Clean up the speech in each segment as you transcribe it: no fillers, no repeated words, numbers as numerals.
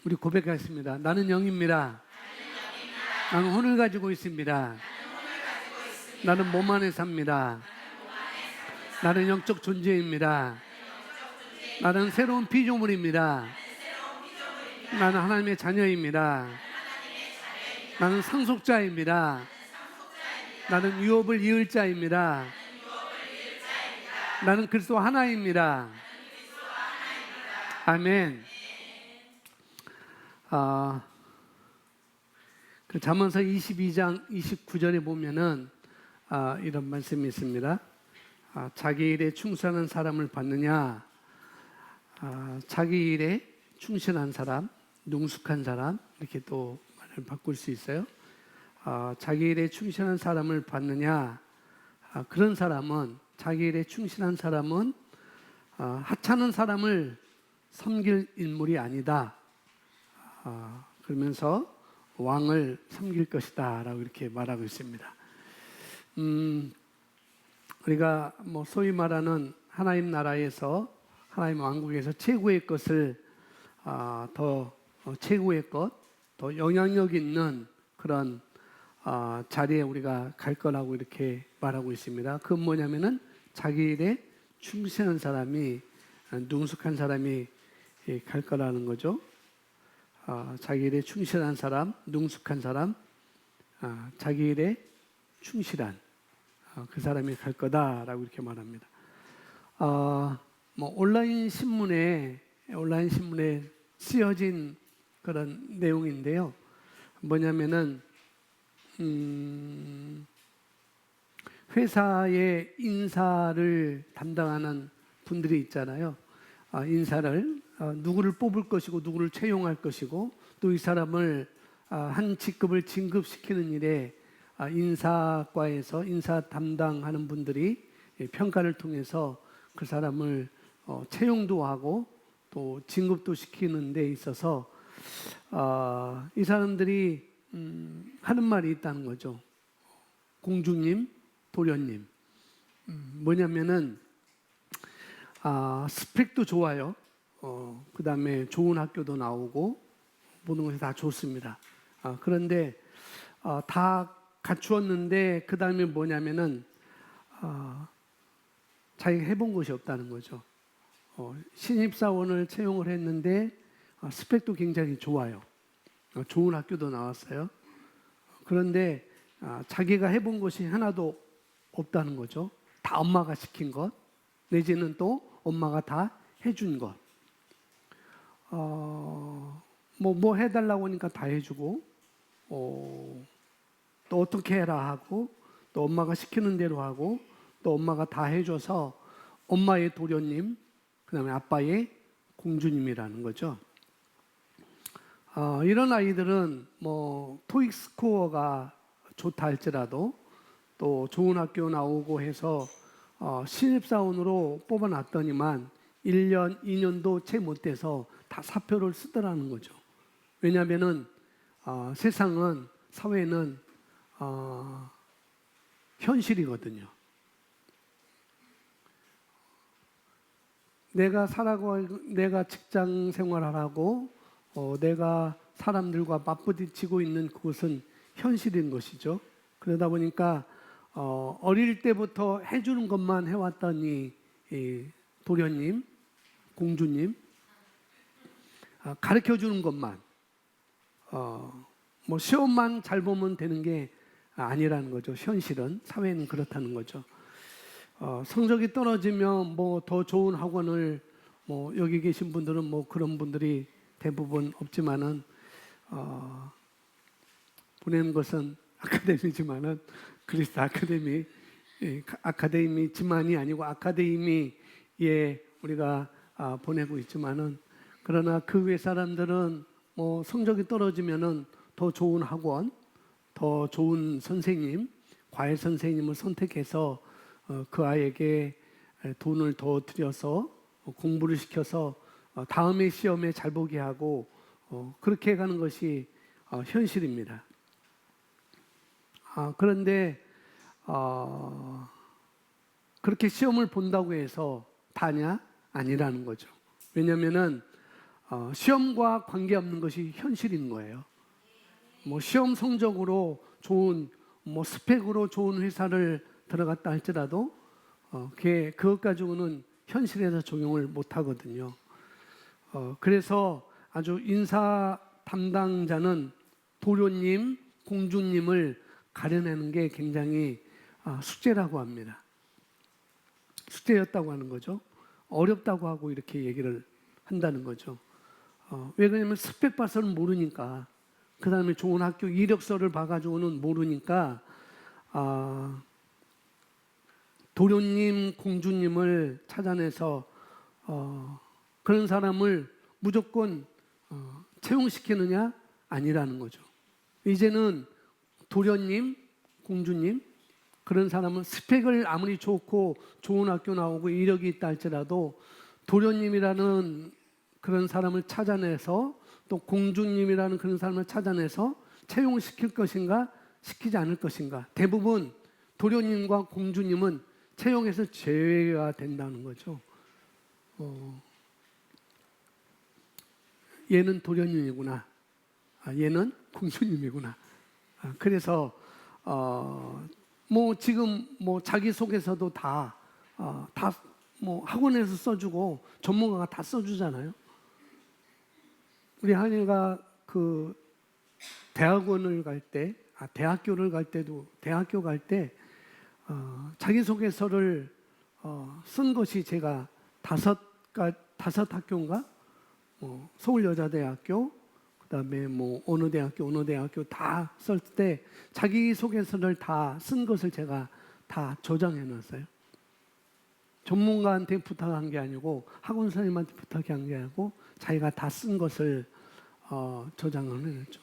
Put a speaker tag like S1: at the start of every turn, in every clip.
S1: 우리 고백하겠습니다. 나는 영입니다. 나는 혼을 가지고 있습니다. 나는 몸 안에 삽니다. 나는 영적 존재입니다. 나는 새로운 피조물입니다. 나는 하나님의 자녀입니다. 나는 상속자입니다. 나는 유업을 이을 자입니다. 나는 그리스도 하나입니다. 아멘. 그 잠언서 22장 29절에 보면은 이런 말씀이 있습니다. 자기 일에 충실한 사람을 받느냐? 자기 일에 충실한 사람, 능숙한 사람, 이렇게 또 말을 바꿀 수 있어요. 자기 일에 충실한 사람을 받느냐? 그런 사람은, 자기 일에 충실한 사람은 하찮은 사람을 섬길 인물이 아니다. 그러면서 왕을 섬길 것이다 라고 이렇게 말하고 있습니다. 우리가 뭐 소위 말하는 하나님 나라에서, 하나님 왕국에서 최고의 것을 더 최고의 것, 더 영향력 있는 그런 자리에 우리가 갈 거라고 이렇게 말하고 있습니다. 그건 뭐냐면은 자기 일에 충실한 사람이, 능숙한 사람이 갈 거라는 거죠. 자기 일에 충실한 사람, 능숙한 사람, 자기 일에 충실한 그 사람이 갈 거다라고 이렇게 말합니다. 뭐 온라인 신문에 쓰여진 그런 내용인데요. 뭐냐면은 회사의 인사를 담당하는 분들이 있잖아요. 인사를 누구를 뽑을 것이고 누구를 채용할 것이고 또 이 사람을 한 직급을 진급시키는 일에 인사과에서 인사 담당하는 분들이 평가를 통해서 그 사람을 채용도 하고 또 진급도 시키는 데 있어서 이 사람들이 하는 말이 있다는 거죠. 공주님, 도련님. 뭐냐면은 스펙도 좋아요. 그 다음에 좋은 학교도 나오고 모든 것이 다 좋습니다. 그런데 다 갖추었는데 그 다음에 뭐냐면은 자기가 해본 것이 없다는 거죠. 신입사원을 채용을 했는데 스펙도 굉장히 좋아요. 좋은 학교도 나왔어요. 그런데 자기가 해본 것이 하나도 없다는 거죠. 다 엄마가 시킨 것, 내지는 또 엄마가 다 해준 것. 뭐 해달라고 하니까 다 해주고, 또 어떻게 해라 하고, 또 엄마가 시키는 대로 하고, 또 엄마가 다 해줘서 엄마의 도련님, 그 다음에 아빠의 공주님이라는 거죠. 이런 아이들은 뭐 토익 스코어가 좋다 할지라도 또 좋은 학교 나오고 해서 신입사원으로 뽑아놨더니만 1년, 2년도 채 못 돼서 다 사표를 쓰더라는 거죠. 왜냐하면은 세상은, 사회는 현실이거든요. 내가 직장 생활하고 내가 사람들과 맞부딪히고 있는 그것은 현실인 것이죠. 그러다 보니까 어릴 때부터 해주는 것만 해왔더니 도련님, 공주님, 가르쳐주는 것만, 뭐 시험만 잘 보면 되는 게 아니라는 거죠. 현실은, 사회는 그렇다는 거죠. 성적이 떨어지면 뭐 더 좋은 학원을, 뭐 여기 계신 분들은 뭐 그런 분들이 대부분 없지만은 보내는 것은 아카데미지만은 그리스도 아카데미지만이 아니고 아카데미에 우리가 보내고 있지만은, 그러나 그 외 사람들은 뭐 성적이 떨어지면은 더 좋은 학원, 더 좋은 선생님, 과외 선생님을 선택해서 그 아이에게 돈을 더 들여서 공부를 시켜서 다음에 시험에 잘 보게 하고 그렇게 가는 것이 현실입니다. 그런데 그렇게 시험을 본다고 해서 다냐? 아니라는 거죠. 왜냐하면은 시험과 관계없는 것이 현실인 거예요. 뭐 시험 성적으로 좋은 뭐 스펙으로 좋은 회사를 들어갔다 할지라도 그것 가지고는 현실에서 적용을 못 하거든요. 그래서 아주 인사 담당자는 도련님, 공주님을 가려내는 게 굉장히 숙제라고 합니다. 숙제였다고 하는 거죠. 어렵다고 하고 이렇게 얘기를 한다는 거죠. 왜 그러냐면 스펙 봐서는 모르니까, 그 다음에 좋은 학교 이력서를 봐가지고는 모르니까 도련님, 공주님을 찾아내서 그런 사람을 무조건 채용시키느냐? 아니라는 거죠. 이제는 도련님, 공주님 그런 사람은 스펙을 아무리 좋고 좋은 학교 나오고 이력이 있다 할지라도 도련님이라는 그런 사람을 찾아내서 또 공주님이라는 그런 사람을 찾아내서 채용시킬 것인가 시키지 않을 것인가. 대부분 도련님과 공주님은 채용에서 제외가 된다는 거죠. 얘는 도련님이구나. 얘는 공주님이구나. 그래서 뭐 지금 뭐 자기소개서도 다 뭐 학원에서 써주고 전문가가 다 써주잖아요. 우리 한이가 그 대학원을 갈 때, 대학교를 갈 때도 대학교 갈 때 자기소개서를 쓴 것이 제가 다섯 학교인가? 서울여자대학교, 그다음에 뭐 어느 대학교 다 쓸 때 자기소개서를 다 쓴 것을 제가 다 저장해 놨어요. 전문가한테 부탁한 게 아니고 학원 선생님한테 부탁한 게 아니고 자기가 다 쓴 것을 저장을 해놨죠.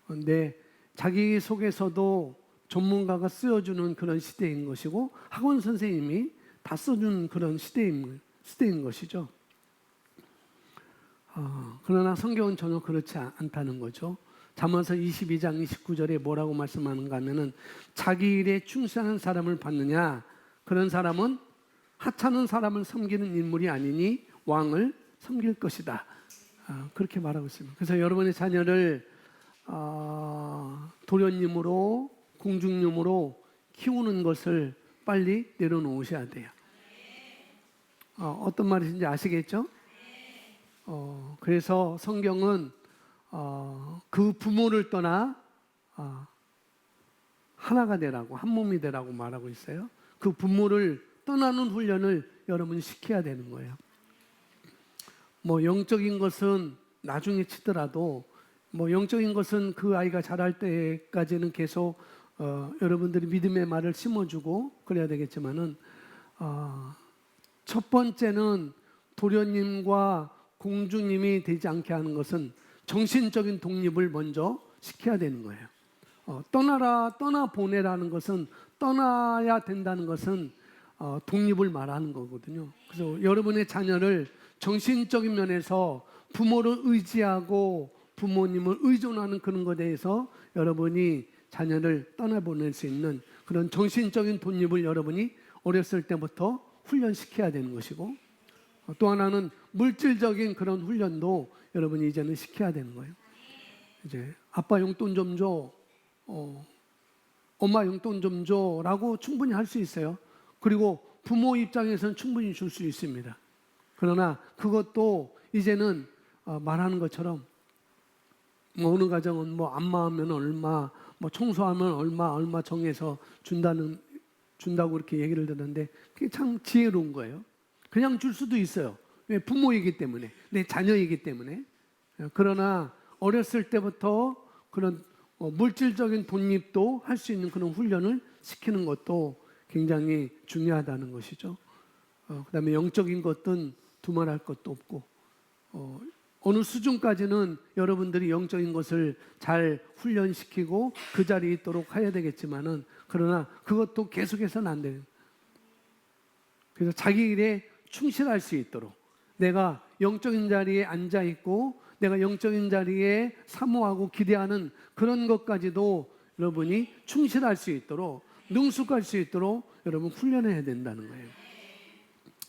S1: 그런데 자기소개서도 전문가가 쓰여주는 그런 시대인 것이고 학원 선생님이 다 써주는 그런 시대인 것이죠. 그러나 성경은 전혀 그렇지 않다는 거죠. 잠언서 22장 29절에 뭐라고 말씀하는가 하면은 자기 일에 충실한 사람을 받느냐, 그런 사람은 하찮은 사람을 섬기는 인물이 아니니 왕을 섬길 것이다. 그렇게 말하고 있습니다. 그래서 여러분의 자녀를 도련님으로 공주님으로 키우는 것을 빨리 내려놓으셔야 돼요. 어떤 말인지 아시겠죠? 그래서 성경은 그 부모를 떠나 하나가 되라고, 한 몸이 되라고 말하고 있어요. 그 부모를 떠나는 훈련을 여러분이 시켜야 되는 거예요. 뭐 영적인 것은 나중에 치더라도 뭐 영적인 것은 그 아이가 자랄 때까지는 계속 여러분들이 믿음의 말을 심어주고 그래야 되겠지만은 첫 번째는 도련님과 공주님이 되지 않게 하는 것은 정신적인 독립을 먼저 시켜야 되는 거예요. 떠나보내라는 것은, 떠나야 된다는 것은 독립을 말하는 거거든요. 그래서 여러분의 자녀를 정신적인 면에서 부모를 의지하고 부모님을 의존하는 그런 것에 대해서 여러분이 자녀를 떠나보낼 수 있는 그런 정신적인 독립을 여러분이 어렸을 때부터 훈련시켜야 되는 것이고, 또 하나는 물질적인 그런 훈련도 여러분이 이제는 시켜야 되는 거예요. 이제 아빠 용돈 좀 줘, 엄마 용돈 좀 줘라고 충분히 할 수 있어요. 그리고 부모 입장에서는 충분히 줄 수 있습니다. 그러나 그것도 이제는 말하는 것처럼 뭐 어느 가정은 뭐 안마하면 얼마, 뭐 청소하면 얼마 정해서 준다고 이렇게 얘기를 듣는데 그게 참 지혜로운 거예요. 그냥 줄 수도 있어요. 왜? 부모이기 때문에, 내 자녀이기 때문에. 그러나 어렸을 때부터 그런 물질적인 독립도 할 수 있는 그런 훈련을 시키는 것도 굉장히 중요하다는 것이죠. 그다음에 영적인 것은 두말할 것도 없고, 어느 수준까지는 여러분들이 영적인 것을 잘 훈련시키고 그 자리에 있도록 해야 되겠지만은, 그러나 그것도 계속해서는 안 돼요. 그래서 자기 일에 충실할 수 있도록, 내가 영적인 자리에 앉아 있고 내가 영적인 자리에 사모하고 기대하는 그런 것까지도 여러분이 충실할 수 있도록, 능숙할 수 있도록 여러분 훈련해야 된다는 거예요.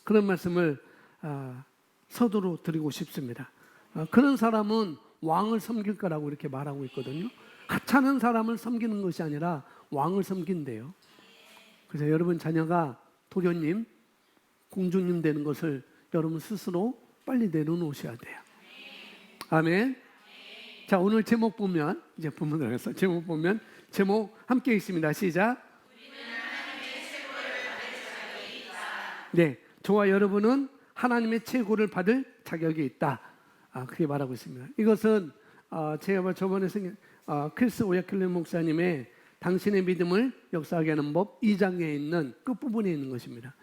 S1: 그런 말씀을 서두로 드리고 싶습니다. 그런 사람은 왕을 섬길 거라고 이렇게 말하고 있거든요. 하찮은 사람을 섬기는 것이 아니라 왕을 섬긴대요. 그래서 여러분 자녀가 도련님, 공주님 되는 것을 여러분 스스로 빨리 내려놓으셔야 돼요. 아멘. 자, 오늘 제목 보면, 이제 본문 들어가서 제목 보면, 제목 함께 읽습니다. 시작. 네, 저와 여러분은 하나님의 최고를 받을 자격이 있다. 그렇게 말하고 있습니다. 이것은 제가 저번에 크리스 오야클레 목사님의 당신의 믿음을 역사하게 하는 법 2장에 있는 끝부분에 있는 것입니다.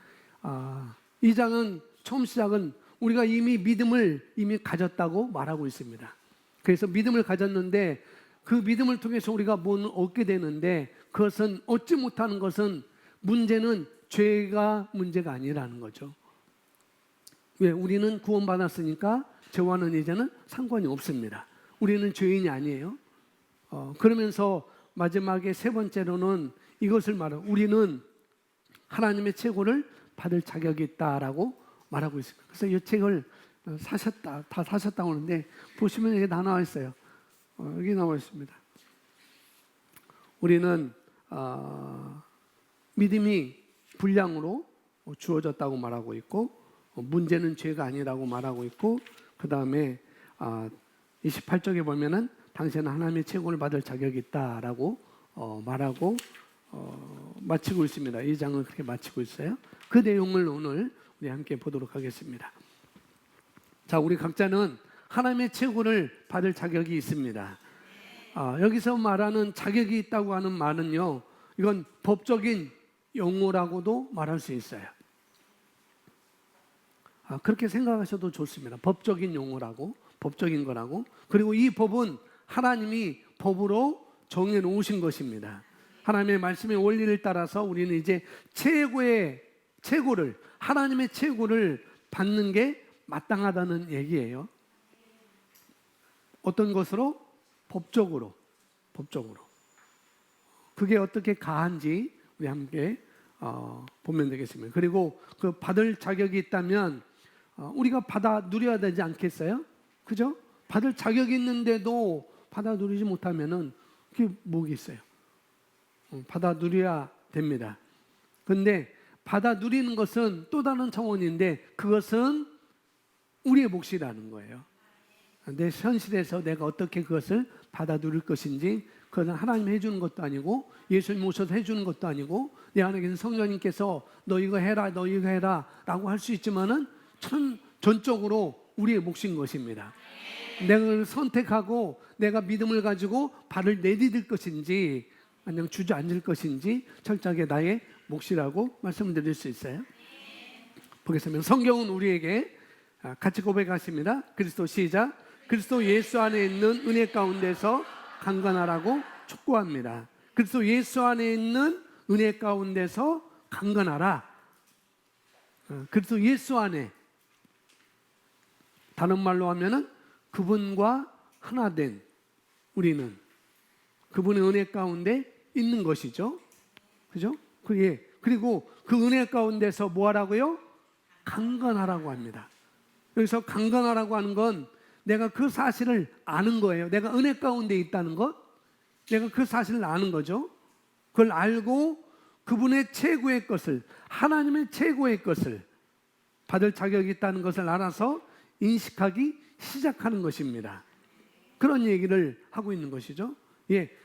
S1: 2장은 처음 시작은 우리가 이미 믿음을 가졌다고 말하고 있습니다. 그래서 믿음을 가졌는데 그 믿음을 통해서 우리가 뭘 얻게 되는데 그것은 얻지 못하는 것은 문제는 죄가 문제가 아니라는 거죠. 왜? 우리는 구원받았으니까 죄와는 이제는 상관이 없습니다. 우리는 죄인이 아니에요. 그러면서 마지막에 세 번째로는 이것을 말하고 우리는 하나님의 최고를 받을 자격이 있다라고 말하고 있습니다. 그래서 이 책을 다 사셨다고 하는데 보시면 여기 다 나와 있어요. 여기 나와 있습니다. 우리는 믿음이 분량으로 주어졌다고 말하고 있고 문제는 죄가 아니라고 말하고 있고 그 다음에 28쪽에 보면은 당신은 하나님의 최고를 받을 자격이 있다라고 말하고 마치고 있습니다. 이 장을 그렇게 마치고 있어요. 그 내용을 오늘 우리 함께 보도록 하겠습니다. 자, 우리 각자는 하나님의 최고를 받을 자격이 있습니다. 여기서 말하는 자격이 있다고 하는 말은요, 이건 법적인 용어라고도 말할 수 있어요. 그렇게 생각하셔도 좋습니다. 법적인 용어라고, 법적인 거라고. 그리고 이 법은 하나님이 법으로 정해 놓으신 것입니다. 하나님의 말씀의 원리를 따라서 우리는 이제 최고를, 하나님의 최고를 받는 게 마땅하다는 얘기예요. 어떤 것으로? 법적으로. 그게 어떻게 가한지 우리 함께 보면 되겠습니다. 그리고 그 받을 자격이 있다면 우리가 받아 누려야 되지 않겠어요? 그죠? 받을 자격이 있는데도 받아 누리지 못하면은 그게 뭐가 있어요? 받아 누려야 됩니다. 그런데 받아 누리는 것은 또 다른 차원인데 그것은 우리의 몫이라는 거예요. 내 현실에서 내가 어떻게 그것을 받아 누릴 것인지 그것은 하나님이 해주는 것도 아니고 예수님 오셔서 해주는 것도 아니고 내 안에 계신 성령님께서 너 이거 해라 너 이거 해라 라고 할 수 있지만은 전적으로 우리의 몫인 것입니다. 내가 선택하고 내가 믿음을 가지고 발을 내디딜 것인지 아니면 주저앉을 것인지 철저하게 나의 몫이라고 말씀드릴 수 있어요. 보겠습니다. 성경은 우리에게 같이 고백하십니다. 그리스도 시작. 그리스도 예수 안에 있는 은혜 가운데서 강건하라고 촉구합니다. 그리스도 예수 안에 있는 은혜 가운데서 강건하라. 그리스도 예수 안에, 다른 말로 하면은 그분과 하나 된 우리는 그분의 은혜 가운데 있는 것이죠. 그죠? 그리고 그 은혜 가운데서 뭐 하라고요? 강건하라고 합니다. 여기서 강건하라고 하는 건 내가 그 사실을 아는 거예요. 내가 은혜 가운데 있다는 것. 내가 그 사실을 아는 거죠. 그걸 알고 그분의 최고의 것을, 하나님의 최고의 것을 받을 자격이 있다는 것을 알아서 인식하기 시작하는 것입니다. 그런 얘기를 하고 있는 것이죠.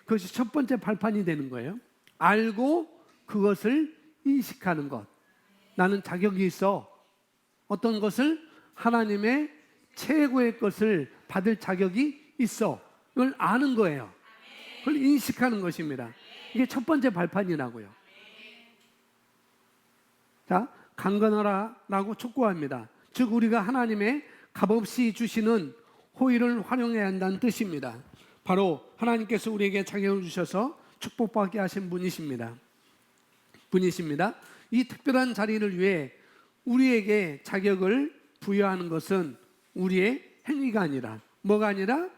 S1: 그것이 첫 번째 발판이 되는 거예요. 알고 그것을 인식하는 것. 나는 자격이 있어. 어떤 것을? 하나님의 최고의 것을 받을 자격이 있어. 이걸 아는 거예요. 그걸 인식하는 것입니다. 이게 첫 번째 발판이라고요. 자, 강건하라라고 촉구합니다. 즉 우리가 하나님의 값없이 주시는 호의를 활용해야 한다는 뜻입니다. 바로 하나님께서 우리에게 자격을 주셔서 축복받게 하신 분이십니다. 이 특별한 자리를 위해 우리에게 자격을 부여하는 것은 우리의 행위가 아니라 뭐가 아니라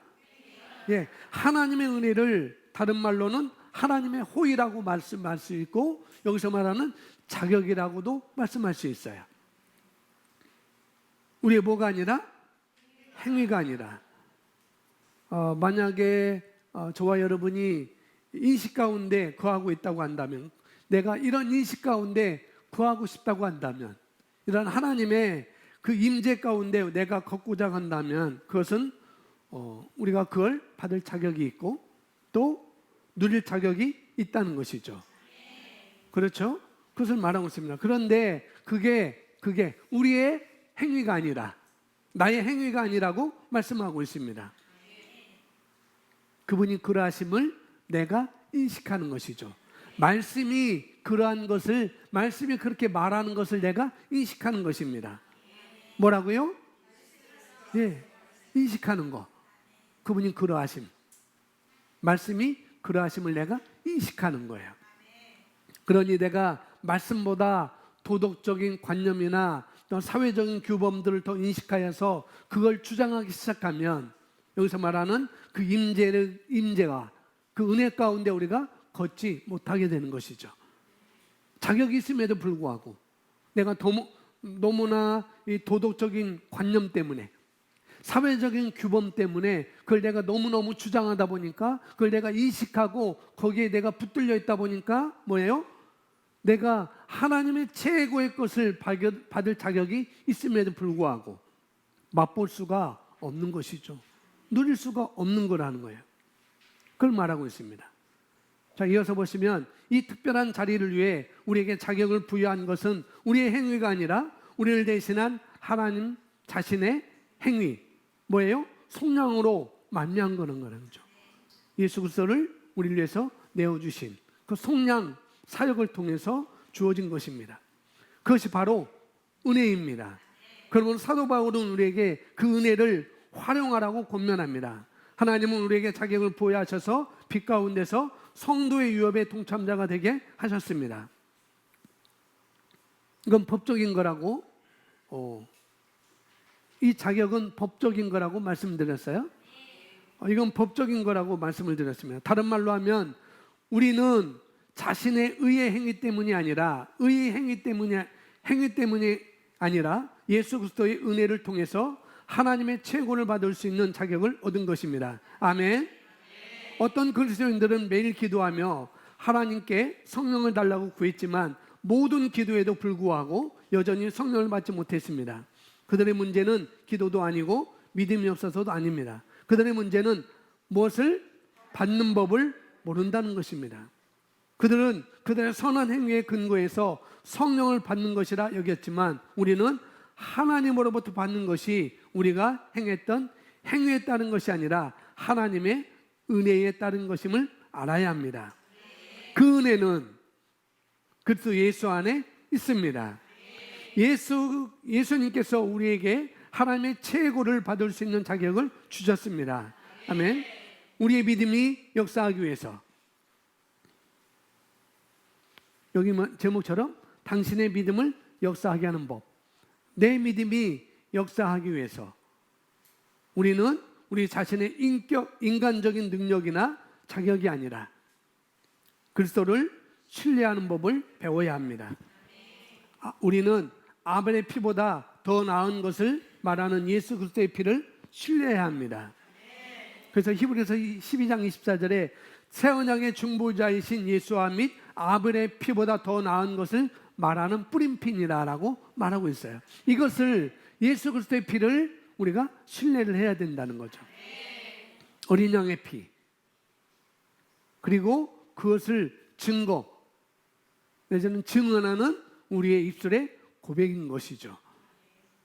S1: 하나님의 은혜를 다른 말로는 하나님의 호의라고 말씀할 수 있고 여기서 말하는 자격이라고도 말씀할 수 있어요. 우리의 뭐가 아니라 행위가 아니라 만약에 저와 여러분이 인식 가운데 거하고 있다고 한다면, 내가 이런 인식 가운데 거하고 싶다고 한다면, 이런 하나님의 그 임재 가운데 내가 걷고자 한다면 그것은 우리가 그걸 받을 자격이 있고 또 누릴 자격이 있다는 것이죠. 그렇죠? 그것을 말하고 있습니다. 그런데 그게 우리의 행위가 아니라, 나의 행위가 아니라고 말씀하고 있습니다. 그분이 그러하심을 내가 인식하는 것이죠. 말씀이 그러한 것을, 말씀이 그렇게 말하는 것을 내가 인식하는 것입니다. 뭐라고요? 예, 인식하는 거. 그분이 그러하심, 말씀이 그러하심을 내가 인식하는 거예요. 그러니 내가 말씀보다 도덕적인 관념이나 또 사회적인 규범들을 더 인식하여서 그걸 주장하기 시작하면, 여기서 말하는 그 임재가, 그 은혜 가운데 우리가 걷지 못하게 되는 것이죠. 자격이 있음에도 불구하고 내가 너무나 이 도덕적인 관념 때문에, 사회적인 규범 때문에 그걸 내가 너무너무 주장하다 보니까, 그걸 내가 인식하고 거기에 내가 붙들려 있다 보니까 뭐예요? 내가 하나님의 최고의 것을 받을 자격이 있음에도 불구하고 맛볼 수가 없는 것이죠. 누릴 수가 없는 거라는 거예요. 그걸 말하고 있습니다. 자, 이어서 보시면 이 특별한 자리를 위해 우리에게 자격을 부여한 것은 우리의 행위가 아니라 우리를 대신한 하나님 자신의 행위, 뭐예요? 속량으로 만미한 거는 거죠. 예수 그리스도를 우리를 위해서 내어주신 그 속량 사역을 통해서 주어진 것입니다. 그것이 바로 은혜입니다. 그러면 사도 바울은 우리에게 그 은혜를 활용하라고 권면합니다. 하나님은 우리에게 자격을 부여하셔서 빛 가운데서 성도의 유업의 동참자가 되게 하셨습니다. 이건 법적인 거라고, 이 자격은 법적인 거라고 말씀드렸어요. 이건 법적인 거라고 말씀을 드렸습니다. 다른 말로 하면 우리는 자신의 의의 행위 때문이 아니라, 의의 행위 때문이 아니라 예수 그리스도의 은혜를 통해서 하나님의 최고를 받을 수 있는 자격을 얻은 것입니다. 아멘. 어떤 그리스도인들은 매일 기도하며 하나님께 성령을 달라고 구했지만 모든 기도에도 불구하고 여전히 성령을 받지 못했습니다. 그들의 문제는 기도도 아니고 믿음이 없어서도 아닙니다. 그들의 문제는 무엇을 받는 법을 모른다는 것입니다. 그들은 그들의 선한 행위에 근거해서 성령을 받는 것이라 여겼지만, 우리는 하나님으로부터 받는 것이 우리가 행했던 행위에 따른 것이 아니라 하나님의 은혜에 따른 것임을 알아야 합니다. 그 은혜는 그리스도 예수 안에 있습니다. 예수님께서 우리에게 하나님의 최고를 받을 수 있는 자격을 주셨습니다. 아멘. 우리의 믿음이 역사하기 위해서, 여기 제목처럼 당신의 믿음을 역사하게 하는 법, 내 믿음이 역사하기 위해서 우리는 우리 자신의 인간적인 능력이나 자격이 아니라 그리스도를 신뢰하는 법을 배워야 합니다. 우리는 아벨의 피보다 더 나은 것을 말하는 예수 그리스도의 피를 신뢰해야 합니다. 그래서 히브리서 12장 24절에 새 언약의 중보자이신 예수와 및 아벨의 피보다 더 나은 것을 말하는 뿌림피니라라고 말하고 있어요. 이것을, 예수 그리스도의 피를 우리가 신뢰를 해야 된다는 거죠. 어린 양의 피, 그리고 그것을 내지는 증언하는 우리의 입술의 고백인 것이죠.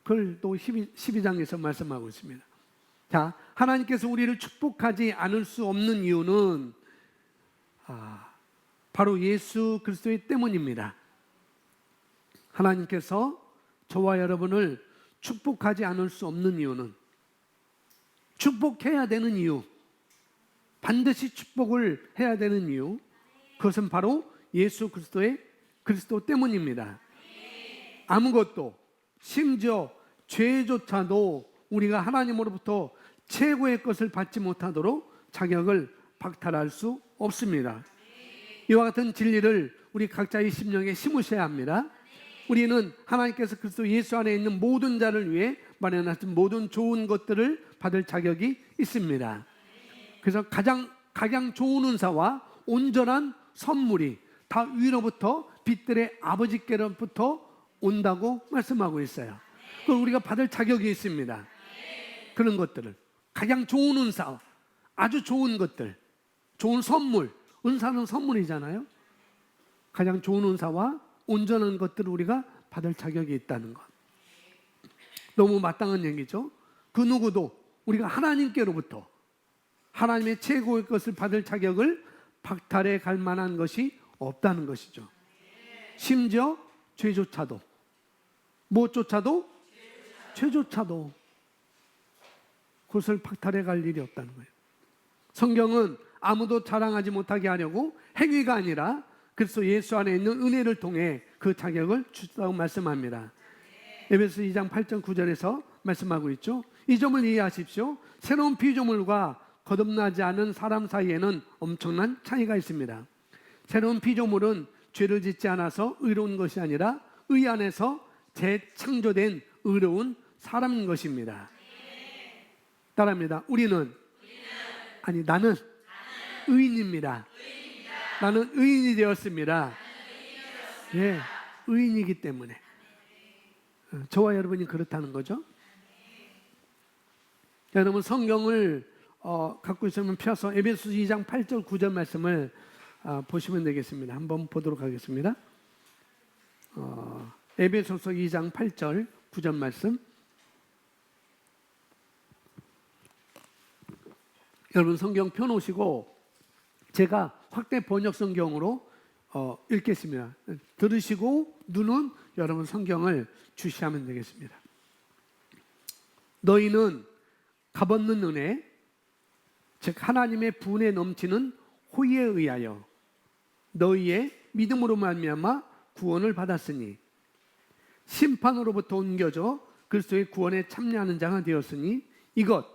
S1: 그걸 또 12장에서 말씀하고 있습니다. 자, 하나님께서 우리를 축복하지 않을 수 없는 이유는 바로 예수 그리스도의 때문입니다. 하나님께서 저와 여러분을 축복하지 않을 수 없는 이유는, 축복해야 되는 이유, 반드시 축복을 해야 되는 이유, 그것은 바로 예수 그리스도 때문입니다. 아무것도, 심지어 죄조차도 우리가 하나님으로부터 최고의 것을 받지 못하도록 자격을 박탈할 수 없습니다. 이와 같은 진리를 우리 각자의 심령에 심으셔야 합니다. 우리는 하나님께서 그리스도 예수 안에 있는 모든 자를 위해 마련하신 모든 좋은 것들을 받을 자격이 있습니다. 그래서 가장 좋은 은사와 온전한 선물이 다 위로부터 빛들의 아버지께로부터 온다고 말씀하고 있어요. 그걸 우리가 받을 자격이 있습니다. 그런 것들을 가장 좋은 은사, 아주 좋은 것들, 좋은 선물, 은사는 선물이잖아요. 가장 좋은 은사와 온전한 것들을 우리가 받을 자격이 있다는 것. 너무 마땅한 얘기죠. 그 누구도 우리가 하나님께로부터 하나님의 최고의 것을 받을 자격을 박탈해 갈 만한 것이 없다는 것이죠. 심지어 죄조차도, 무엇조차도? 죄조차도 그것을 박탈해 갈 일이 없다는 거예요. 성경은 아무도 자랑하지 못하게 하려고 행위가 아니라 그리스도 예수 안에 있는 은혜를 통해 그 자격을 주셨다고 말씀합니다. 에베소 2장 8절 9절에서 말씀하고 있죠. 이 점을 이해하십시오. 새로운 피조물과 거듭나지 않은 사람 사이에는 엄청난 차이가 있습니다. 새로운 피조물은 죄를 짓지 않아서 의로운 것이 아니라 의 안에서 재창조된 의로운 사람인 것입니다. 따라합니다. 나는 의인입니다. 나는 의인이 되었습니다. 예, 의인이기 때문에. 저와 여러분이 그렇다는 거죠. 여러분 성경을 갖고 있으면 펴서 에베소 2장 8절 9절 말씀을 보시면 되겠습니다. 한번 보도록 하겠습니다. 에베소서 2장 8절 9절 말씀. 여러분 성경 펴놓으시고 제가 확대 번역 성경으로 읽겠습니다. 들으시고 눈은 여러분 성경을 주시하면 되겠습니다. 너희는 값없는 은혜, 즉 하나님의 분에 넘치는 호의에 의하여 너희의 믿음으로 말미암아 구원을 받았으니 심판으로부터 옮겨져 그리스도의 구원에 참여하는 자가 되었으니 이것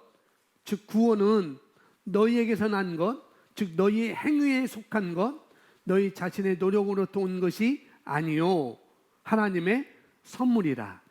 S1: 즉 구원은 너희에게서 난 것, 즉 너희의 행위에 속한 것, 너희 자신의 노력으로부터 온 것이 아니요 하나님의 선물이라.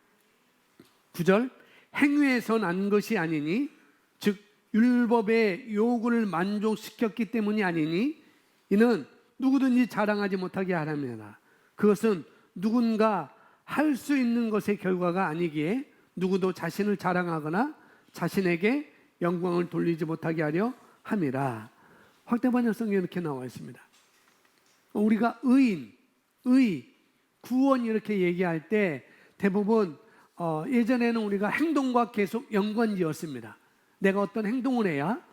S1: 9절 행위에서 난 것이 아니니 즉 율법의 요구를 만족시켰기 때문이 아니니 이는 누구든지 자랑하지 못하게 하랍니다. 그것은 누군가 할 수 있는 것의 결과가 아니기에 누구도 자신을 자랑하거나 자신에게 영광을 돌리지 못하게 하려 함이라. 확대 번역 성경에 이렇게 나와 있습니다. 우리가 구원 이렇게 얘기할 때 대부분 예전에는 우리가 행동과 계속 연관지었습니다. 내가 어떤 행동을 해야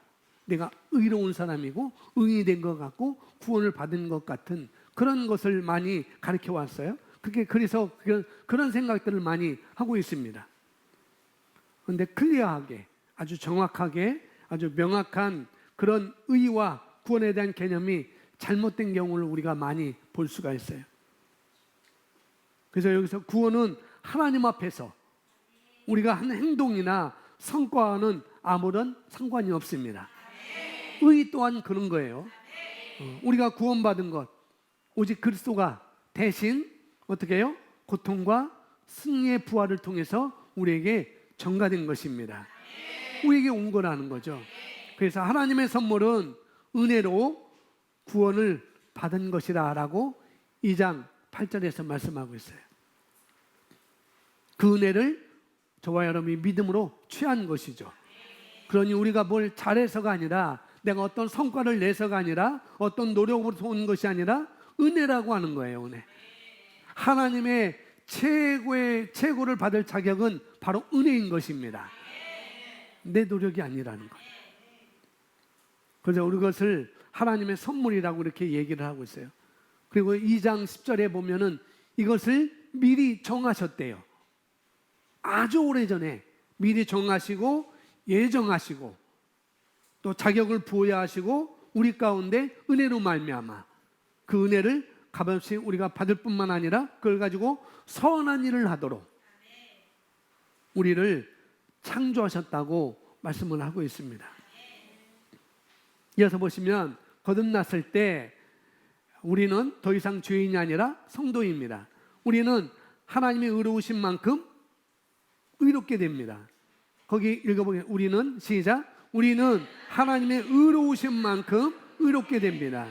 S1: 내가 의로운 사람이고 의인이 된 것 같고 구원을 받은 것 같은 그런 것을 많이 가르쳐 왔어요. 그래서 그런 생각들을 많이 하고 있습니다. 그런데 클리어하게 아주 정확하게 아주 명확한 그런 의와 구원에 대한 개념이 잘못된 경우를 우리가 많이 볼 수가 있어요. 그래서 여기서 구원은 하나님 앞에서 우리가 한 행동이나 성과와는 아무런 상관이 없습니다. 의 또한 그런 거예요. 우리가 구원받은 것 오직 그리스도가 대신 어떻게 해요? 고통과 승리의 부활을 통해서 우리에게 전가된 것입니다. 우리에게 온 거라는 거죠. 그래서 하나님의 선물은 은혜로 구원을 받은 것이라 라고 2장 8절에서 말씀하고 있어요. 그 은혜를 저와 여러분이 믿음으로 취한 것이죠. 그러니 우리가 뭘 잘해서가 아니라 내가 어떤 성과를 내서가 아니라 어떤 노력으로 온 것이 아니라 은혜라고 하는 거예요. 은혜. 하나님의 최고를 받을 자격은 바로 은혜인 것입니다. 내 노력이 아니라는 거예요. 그래서 우리 것을 하나님의 선물이라고 이렇게 얘기를 하고 있어요. 그리고 2장 10절에 보면은 이것을 미리 정하셨대요. 아주 오래전에 미리 정하시고 예정하시고 또 자격을 부여하시고 우리 가운데 은혜로 말미암아 그 은혜를 값없이 우리가 받을 뿐만 아니라 그걸 가지고 선한 일을 하도록 우리를 창조하셨다고 말씀을 하고 있습니다. 이어서 보시면 거듭났을 때 우리는 더 이상 죄인이 아니라 성도입니다. 우리는 하나님의 의로우신 만큼 의롭게 됩니다. 거기 읽어보겠습니다. 우리는 시작. 우리는 하나님의 의로우신 만큼 의롭게 됩니다.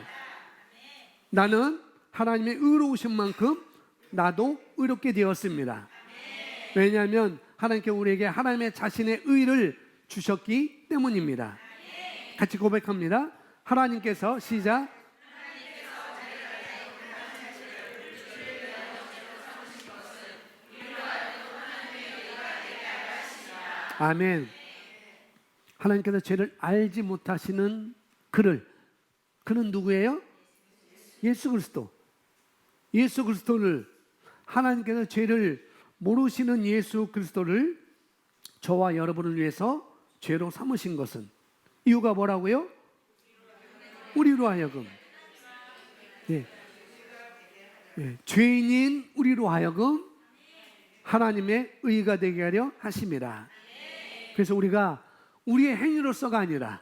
S1: 나는 하나님의 의로우신 만큼 나도 의롭게 되었습니다. 왜냐하면 하나님께 우리에게 하나님의 자신의 의를 주셨기 때문입니다. 같이 고백합니다. 하나님께서 시작. 아멘. 하나님께서 죄를 알지 못하시는 그는 누구예요? 예수 그리스도. 예수 그리스도를, 하나님께서 죄를 모르시는 예수 그리스도를 저와 여러분을 위해서 죄로 삼으신 것은, 이유가 뭐라고요? 우리로 하여금, 죄인인 우리로 하여금 하나님의 의가 되게 하려 하심이라. 그래서 우리가 우리의 행위로서가 아니라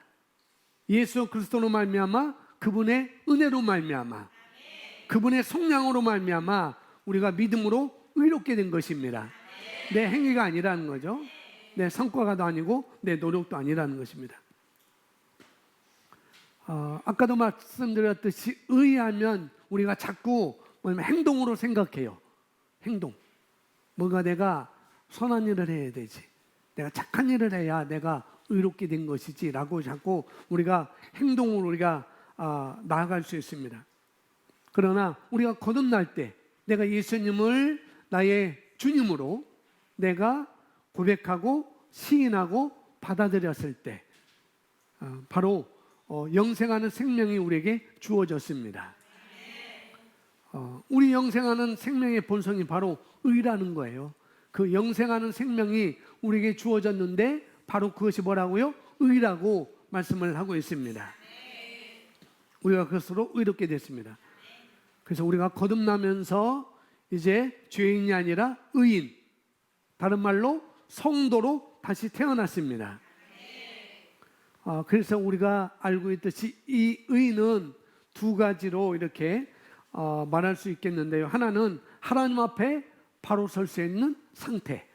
S1: 예수 그리스도로 말미암아, 그분의 은혜로 말미암아, 그분의 속량으로 말미암아 우리가 믿음으로 의롭게 된 것입니다. 내 행위가 아니라는 거죠. 내 성과가도 아니고 내 노력도 아니라는 것입니다. 아까도 말씀드렸듯이 의하면 우리가 자꾸 행동으로 생각해요. 행동. 뭔가 내가 선한 일을 해야 되지, 내가 착한 일을 해야 내가 의롭게 된 것이지 라고 자꾸 우리가 행동으로 우리가 나아갈 수 있습니다. 그러나 우리가 거듭날 때 내가 예수님을 나의 주님으로 내가 고백하고 시인하고 받아들였을 때 바로 영생하는 생명이 우리에게 주어졌습니다. 우리 영생하는 생명의 본성이 바로 의라는 거예요. 그 영생하는 생명이 우리에게 주어졌는데 바로 그것이 뭐라고요? 의라고 말씀을 하고 있습니다. 우리가 그것으로 의롭게 됐습니다. 그래서 우리가 거듭나면서 이제 죄인이 아니라 의인, 다른 말로 성도로 다시 태어났습니다. 그래서 우리가 알고 있듯이 이 의는 두 가지로 이렇게 말할 수 있겠는데요. 하나는 하나님 앞에 바로 설 수 있는 상태,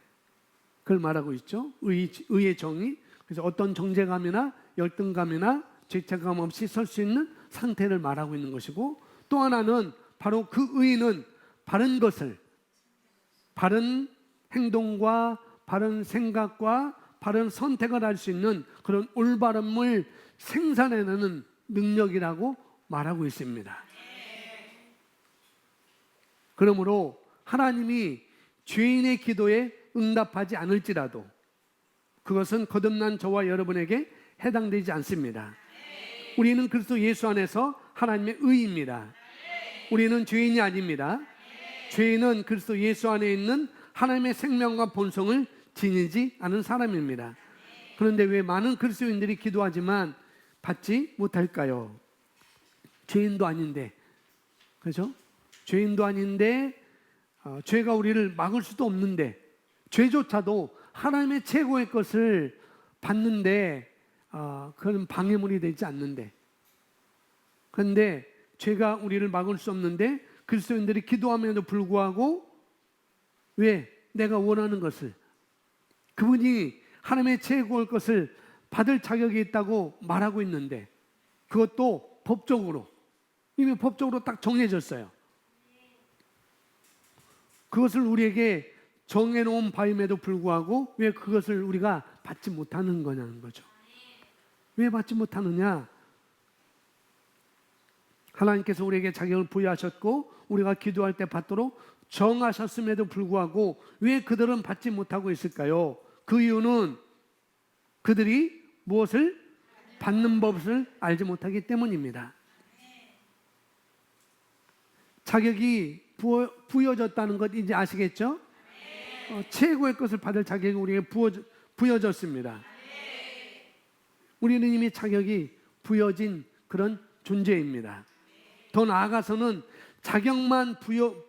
S1: 그걸 말하고 있죠. 의의 정의. 그래서 어떤 정죄감이나 열등감이나 죄책감 없이 설 수 있는 상태를 말하고 있는 것이고, 또 하나는 바로 그 의는 바른 것을, 바른 행동과 바른 생각과 바른 선택을 할 수 있는 그런 올바름을 생산해내는 능력이라고 말하고 있습니다. 그러므로 하나님이 죄인의 기도에 응답하지 않을지라도 그것은 거듭난 저와 여러분에게 해당되지 않습니다. 우리는 그리스도 예수 안에서 하나님의 의입니다. 우리는 죄인이 아닙니다. 죄인은 그리스도 예수 안에 있는 하나님의 생명과 본성을 지니지 않은 사람입니다. 그런데 왜 많은 그리스도인들이 기도하지만 받지 못할까요? 죄인도 아닌데, 그렇죠? 죄인도 아닌데 죄가 우리를 막을 수도 없는데, 죄조차도 하나님의 최고의 것을 받는데 그건 방해물이 되지 않는데, 그런데 죄가 우리를 막을 수 없는데 그리스도인들이 기도함에도 불구하고 왜 내가 원하는 것을, 그분이 하나님의 최고의 것을 받을 자격이 있다고 말하고 있는데, 그것도 법적으로, 이미 법적으로 딱 정해졌어요. 그것을 우리에게 정해놓은 바임에도 불구하고 왜 그것을 우리가 받지 못하는 거냐는 거죠. 왜 받지 못하느냐? 하나님께서 우리에게 자격을 부여하셨고 우리가 기도할 때 받도록 정하셨음에도 불구하고 왜 그들은 받지 못하고 있을까요? 그 이유는 그들이 무엇을 받는 법을 알지 못하기 때문입니다. 자격이 부여졌다는 것 이제 아시겠죠? 최고의 것을 받을 자격이 우리에게 부여졌습니다. 우리는 이미 자격이 부여진 그런 존재입니다. 더 나아가서는 자격만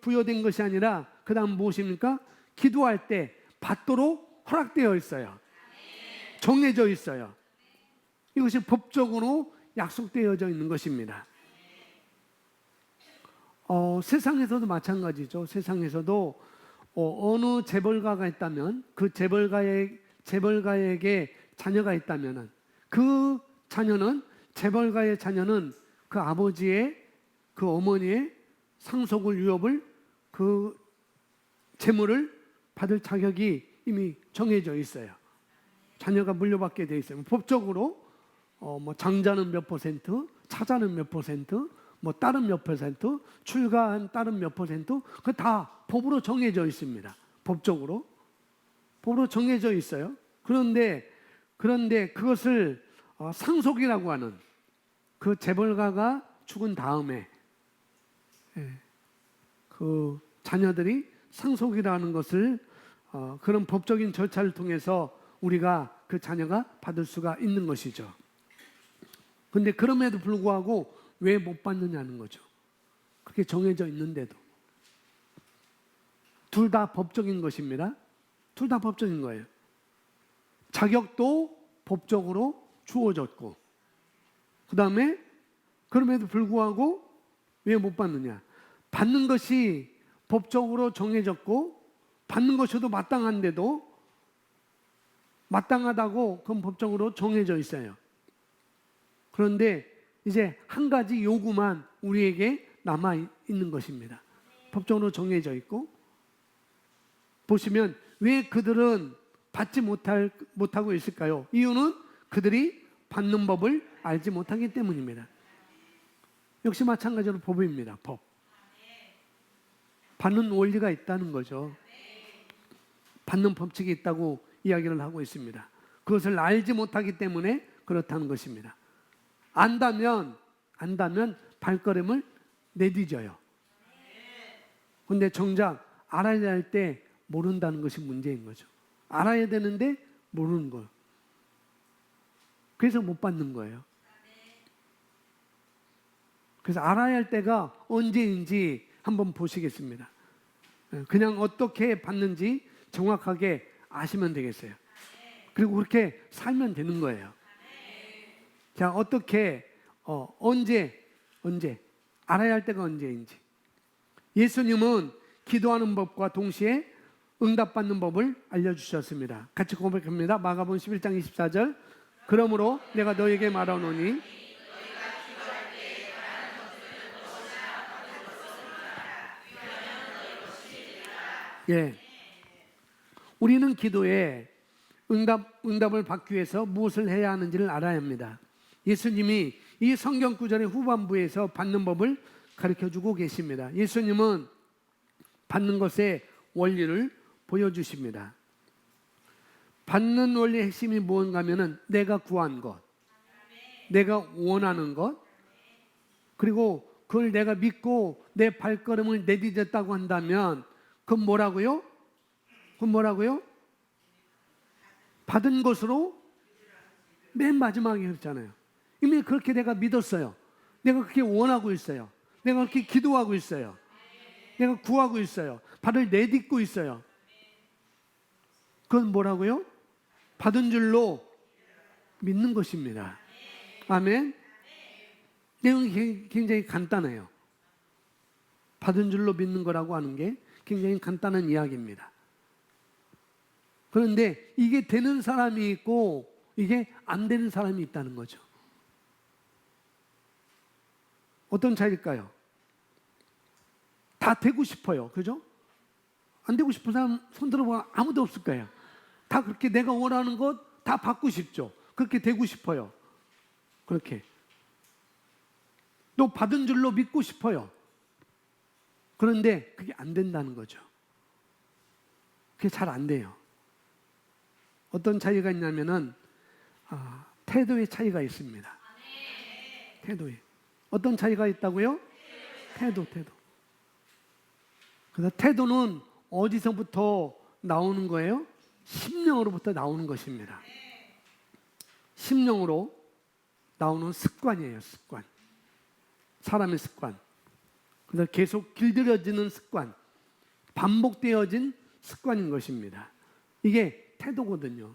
S1: 부여된 것이 아니라 그 다음 무엇입니까? 기도할 때 받도록 허락되어 있어요. 정해져 있어요. 이것이 법적으로 약속되어져 있는 것입니다. 세상에서도 마찬가지죠. 세상에서도 어느 재벌가가 있다면 그 재벌가의 재벌가에게 자녀가 있다면은 그 자녀는 재벌가의 자녀는 그 아버지의 그 어머니의 상속을 유업을 그 재물을 받을 자격이 이미 정해져 있어요. 자녀가 물려받게 돼 있어요. 법적으로 뭐 장자는 몇 퍼센트, 차자는 몇 퍼센트, 뭐 딸은 몇 퍼센트, 출가한 딸은 몇 퍼센트, 그 다 법으로 정해져 있습니다. 법적으로 정해져 있어요. 그런데 그것을 상속이라고 하는 그 재벌가가 죽은 다음에 그 자녀들이 상속이라는 것을 그런 법적인 절차를 통해서 우리가 그 자녀가 받을 수가 있는 것이죠. 그런데 그럼에도 불구하고 왜 못 받느냐는 거죠. 그렇게 정해져 있는데도. 둘 다 법적인 것입니다. 둘 다 법적인 거예요. 자격도 법적으로 주어졌고, 그 다음에 그럼에도 불구하고 왜 못 받느냐? 받는 것이 법적으로 정해졌고 받는 것이도 마땅한데도 마땅하다고 그건 법적으로 정해져 있어요. 그런데 이제 한 가지 요구만 우리에게 남아 있는 것입니다. 법적으로 정해져 있고, 보시면 왜 그들은 받지 못하고 있을까요? 이유는 그들이 받는 법을 알지 못하기 때문입니다. 역시 마찬가지로 법입니다. 법. 받는 원리가 있다는 거죠. 받는 법칙이 있다고 이야기를 하고 있습니다. 그것을 알지 못하기 때문에 그렇다는 것입니다. 안다면 발걸음을 내디뎌요. 그런데 정작 알아야 할 때 모른다는 것이 문제인 거죠. 알아야 되는데 모르는 거예요. 그래서 못 받는 거예요. 그래서 알아야 할 때가 언제인지 한번 보시겠습니다. 그냥 어떻게 받는지 정확하게 아시면 되겠어요. 그리고 그렇게 살면 되는 거예요. 자, 어떻게 언제 알아야 할 때가 언제인지. 예수님은 기도하는 법과 동시에 응답받는 법을 알려주셨습니다. 같이 고백합니다. 마가복음 11장 24절. 그러므로 내가 너에게 말하노니 우리는 기도에 응답을 받기 위해서 무엇을 해야 하는지를 알아야 합니다. 예수님이 이 성경 구절의 후반부에서 받는 법을 가르쳐주고 계십니다. 예수님은 받는 것의 원리를 보여주십니다. 받는 원리의 핵심이 무엇인가 하면은 내가 구한 것, 내가 원하는 것, 그리고 그걸 내가 믿고 내 발걸음을 내디뎠다고 한다면 그건 뭐라고요? 받은 것으로 맨 마지막에 그랬잖아요. 이미 그렇게 내가 믿었어요. 내가 그렇게 원하고 있어요. 내가 그렇게 기도하고 있어요. 내가 구하고 있어요. 발을 내딛고 있어요. 그건 뭐라고요? 받은 줄로 믿는 것입니다. 아멘. 내용이 굉장히 간단해요. 받은 줄로 믿는 거라고 하는 게 굉장히 간단한 이야기입니다. 그런데 이게 되는 사람이 있고 이게 안 되는 사람이 있다는 거죠. 어떤 차이일까요? 다 되고 싶어요. 그죠? 안 되고 싶은 사람 손 들어보면 아무도 없을 거예요. 다 그렇게 내가 원하는 것 다 받고 싶죠. 그렇게 되고 싶어요. 그렇게. 또 받은 줄로 믿고 싶어요. 그런데 그게 안 된다는 거죠. 그게 잘 안 돼요. 어떤 차이가 있냐면은 태도의 차이가 있습니다. 태도에. 어떤 차이가 있다고요? 태도. 그래서 태도는 어디서부터 나오는 거예요? 심령으로부터 나오는 것입니다. 심령으로 나오는 습관이에요. 습관. 사람의 습관. 그래서 계속 길들여지는 습관. 반복되어진 습관인 것입니다. 이게 태도거든요.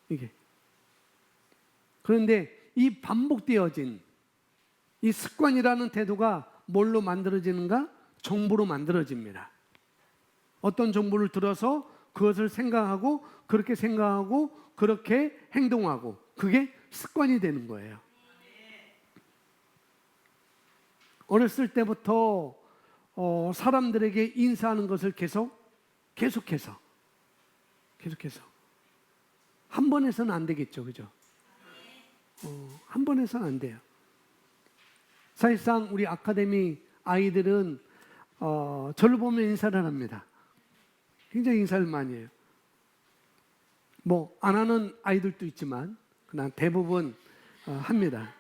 S1: 이게. 그런데 이 반복되어진 이 습관이라는 태도가 뭘로 만들어지는가? 정보로 만들어집니다. 어떤 정보를 들어서 그것을 생각하고 그렇게 생각하고 그렇게 행동하고 그게 습관이 되는 거예요. 어렸을 때부터 사람들에게 인사하는 것을 계속해서 한 번 해서는 안 되겠죠, 그죠? 한 번 해서는 안 돼요. 사실상 우리 아카데미 아이들은 저를 보면 인사를 합니다. 굉장히 인사를 많이 해요. 뭐 안 하는 아이들도 있지만 그냥 대부분 합니다.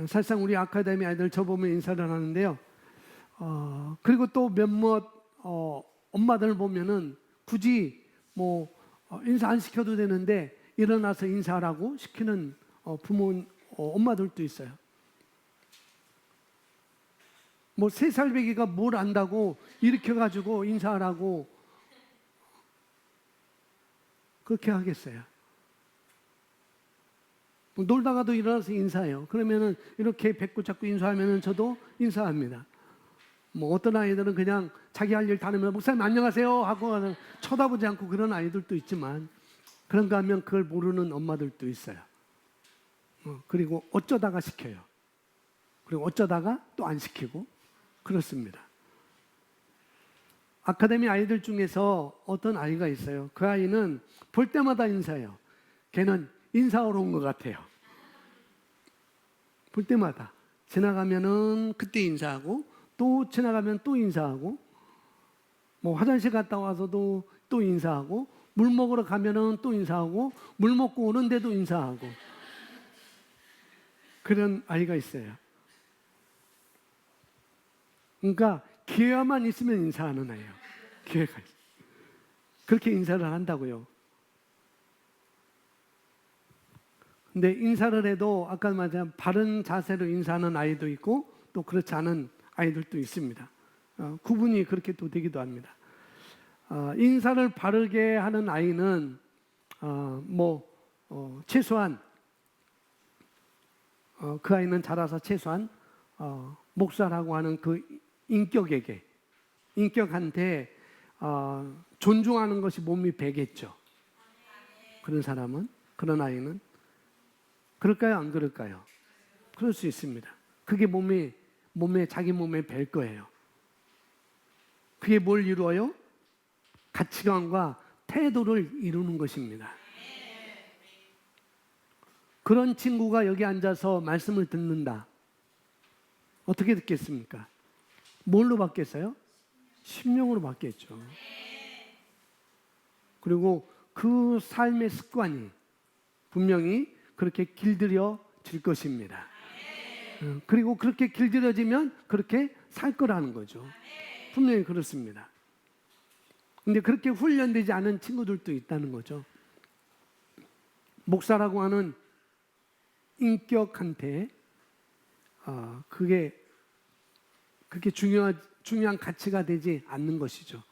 S1: 사실상 우리 아카데미 아이들 저 보면 인사를 하는데요. 그리고 또 몇몇 엄마들 보면은 굳이 뭐 인사 안 시켜도 되는데 일어나서 인사하라고 시키는 엄마들도 있어요. 뭐 3살 배기가 뭘 안다고 일으켜가지고 인사하라고 그렇게 하겠어요. 뭐 놀다가도 일어나서 인사해요. 그러면은 이렇게 뱉고 자꾸 인사하면은 저도 인사합니다. 뭐 어떤 아이들은 그냥 자기 할 일 다 하면 목사님 안녕하세요 하고 쳐다보지 않고 그런 아이들도 있지만 그런가 하면 그걸 모르는 엄마들도 있어요. 그리고 어쩌다가 시켜요. 그리고 어쩌다가 또 안 시키고 그렇습니다. 아카데미 아이들 중에서 어떤 아이가 있어요. 그 아이는 볼 때마다 인사해요. 걔는 인사하러 온 것 같아요. 볼 때마다 지나가면은 그때 인사하고 또 지나가면 또 인사하고 뭐 화장실 갔다 와서도 또 인사하고 물 먹으러 가면은 또 인사하고 물 먹고 오는데도 인사하고 그런 아이가 있어요. 그러니까 기회만 있으면 인사하는 아이예요. 기회가 있어요. 그렇게 인사를 한다고요. 근데 인사를 해도 아까 말한 바른 자세로 인사하는 아이도 있고 또 그렇지 않은 아이들도 있습니다. 구분이 그렇게 또 되기도 합니다. 인사를 바르게 하는 아이는 최소한 그 아이는 자라서 최소한 목사라고 하는 그 인격한테 존중하는 것이 몸이 배겠죠. 그런 사람은, 그런 아이는 그럴까요? 안 그럴까요? 그럴 수 있습니다. 그게 자기 몸에 뵐 거예요. 그게 뭘 이루어요? 가치관과 태도를 이루는 것입니다. 그런 친구가 여기 앉아서 말씀을 듣는다. 어떻게 듣겠습니까? 뭘로 받겠어요? 심령으로 받겠죠. 그리고 그 삶의 습관이 분명히 그렇게 길들여질 것입니다. 그리고 그렇게 길들여지면 그렇게 살 거라는 거죠. 분명히 그렇습니다. 근데 그렇게 훈련되지 않은 친구들도 있다는 거죠. 목사라고 하는 인격한테 그게 그렇게 중요한 가치가 되지 않는 것이죠.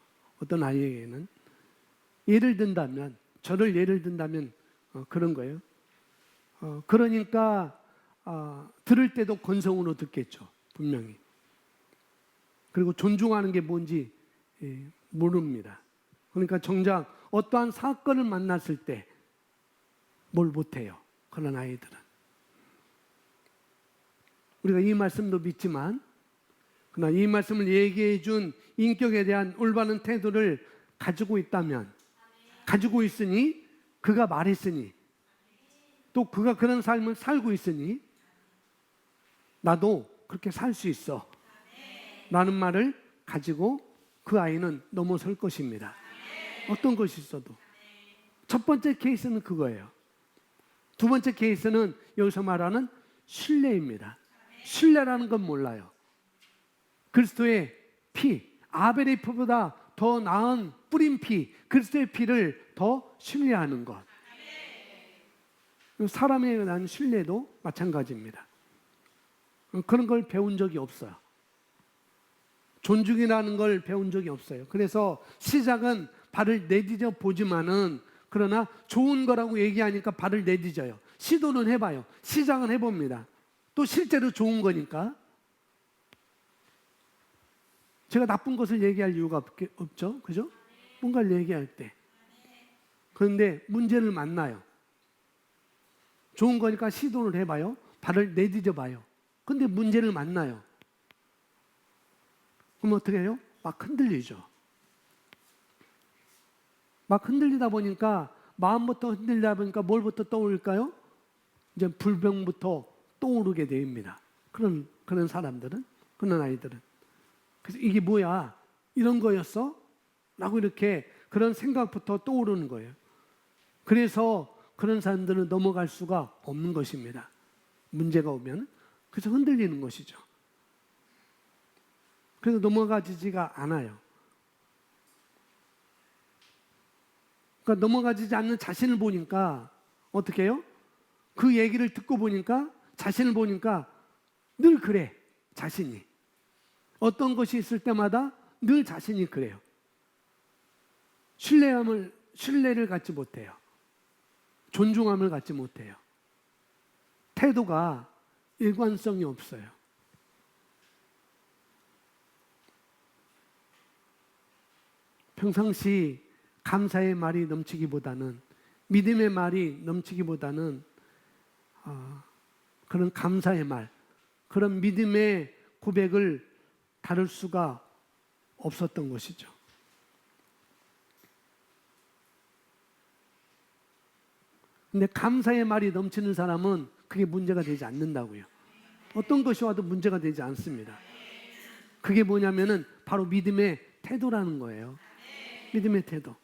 S1: 어떤 아이에게는. 저를 예를 든다면 그런 거예요. 그러니까 들을 때도 건성으로 듣겠죠. 분명히. 그리고 존중하는 게 뭔지 모릅니다. 그러니까 정작 어떠한 사건을 만났을 때 뭘 못해요. 그런 아이들은. 우리가 이 말씀도 믿지만 그러나 이 말씀을 얘기해 준 인격에 대한 올바른 태도를 가지고 있다면 가지고 있으니 그가 말했으니 또 그가 그런 삶을 살고 있으니 나도 그렇게 살 수 있어 라는 말을 가지고 그 아이는 넘어설 것입니다. 어떤 것이 있어도. 첫 번째 케이스는 그거예요. 두 번째 케이스는 여기서 말하는 신뢰입니다. 신뢰라는 건 몰라요. 그리스도의 피, 아벨의 피보다 더 나은 뿌린 피, 그리스도의 피를 더 신뢰하는 것. 사람에 대한 신뢰도 마찬가지입니다. 그런 걸 배운 적이 없어요. 존중이라는 걸 배운 적이 없어요. 그래서 시작은 발을 내디뎌 보지만은 그러나 좋은 거라고 얘기하니까 발을 내디뎌요. 시도는 해봐요. 시작은 해봅니다. 또 실제로 좋은 거니까. 제가 나쁜 것을 얘기할 이유가 없죠. 그죠? 뭔가를 얘기할 때. 그런데 문제를 만나요. 좋은 거니까 시도를 해봐요. 발을 내디뎌 봐요. 근데 문제를 만나요. 그럼 어떻게 해요? 막 흔들리죠. 막 흔들리다 보니까, 마음부터 흔들리다 보니까 뭘부터 떠올릴까요? 이제 불병부터 떠오르게 됩니다. 그런 사람들은, 그런 아이들은. 그래서 이게 뭐야? 이런 거였어? 라고 이렇게 그런 생각부터 떠오르는 거예요. 그래서 그런 사람들은 넘어갈 수가 없는 것입니다. 문제가 오면. 그래서 흔들리는 것이죠. 그래서 넘어가지지가 않아요. 그러니까 넘어가지지 않는 자신을 보니까 어떻게 해요? 그 얘기를 듣고 보니까, 자신을 보니까 늘 그래, 자신이. 어떤 것이 있을 때마다 늘 자신이 그래요. 신뢰를 갖지 못해요. 존중함을 갖지 못해요. 태도가 일관성이 없어요. 평상시 감사의 말이 넘치기보다는, 믿음의 말이 넘치기보다는 그런 감사의 말, 그런 믿음의 고백을 다룰 수가 없었던 것이죠. 근데 감사의 말이 넘치는 사람은 그게 문제가 되지 않는다고요. 어떤 것이 와도 문제가 되지 않습니다. 그게 뭐냐면은 바로 믿음의 태도라는 거예요. 믿음의 태도.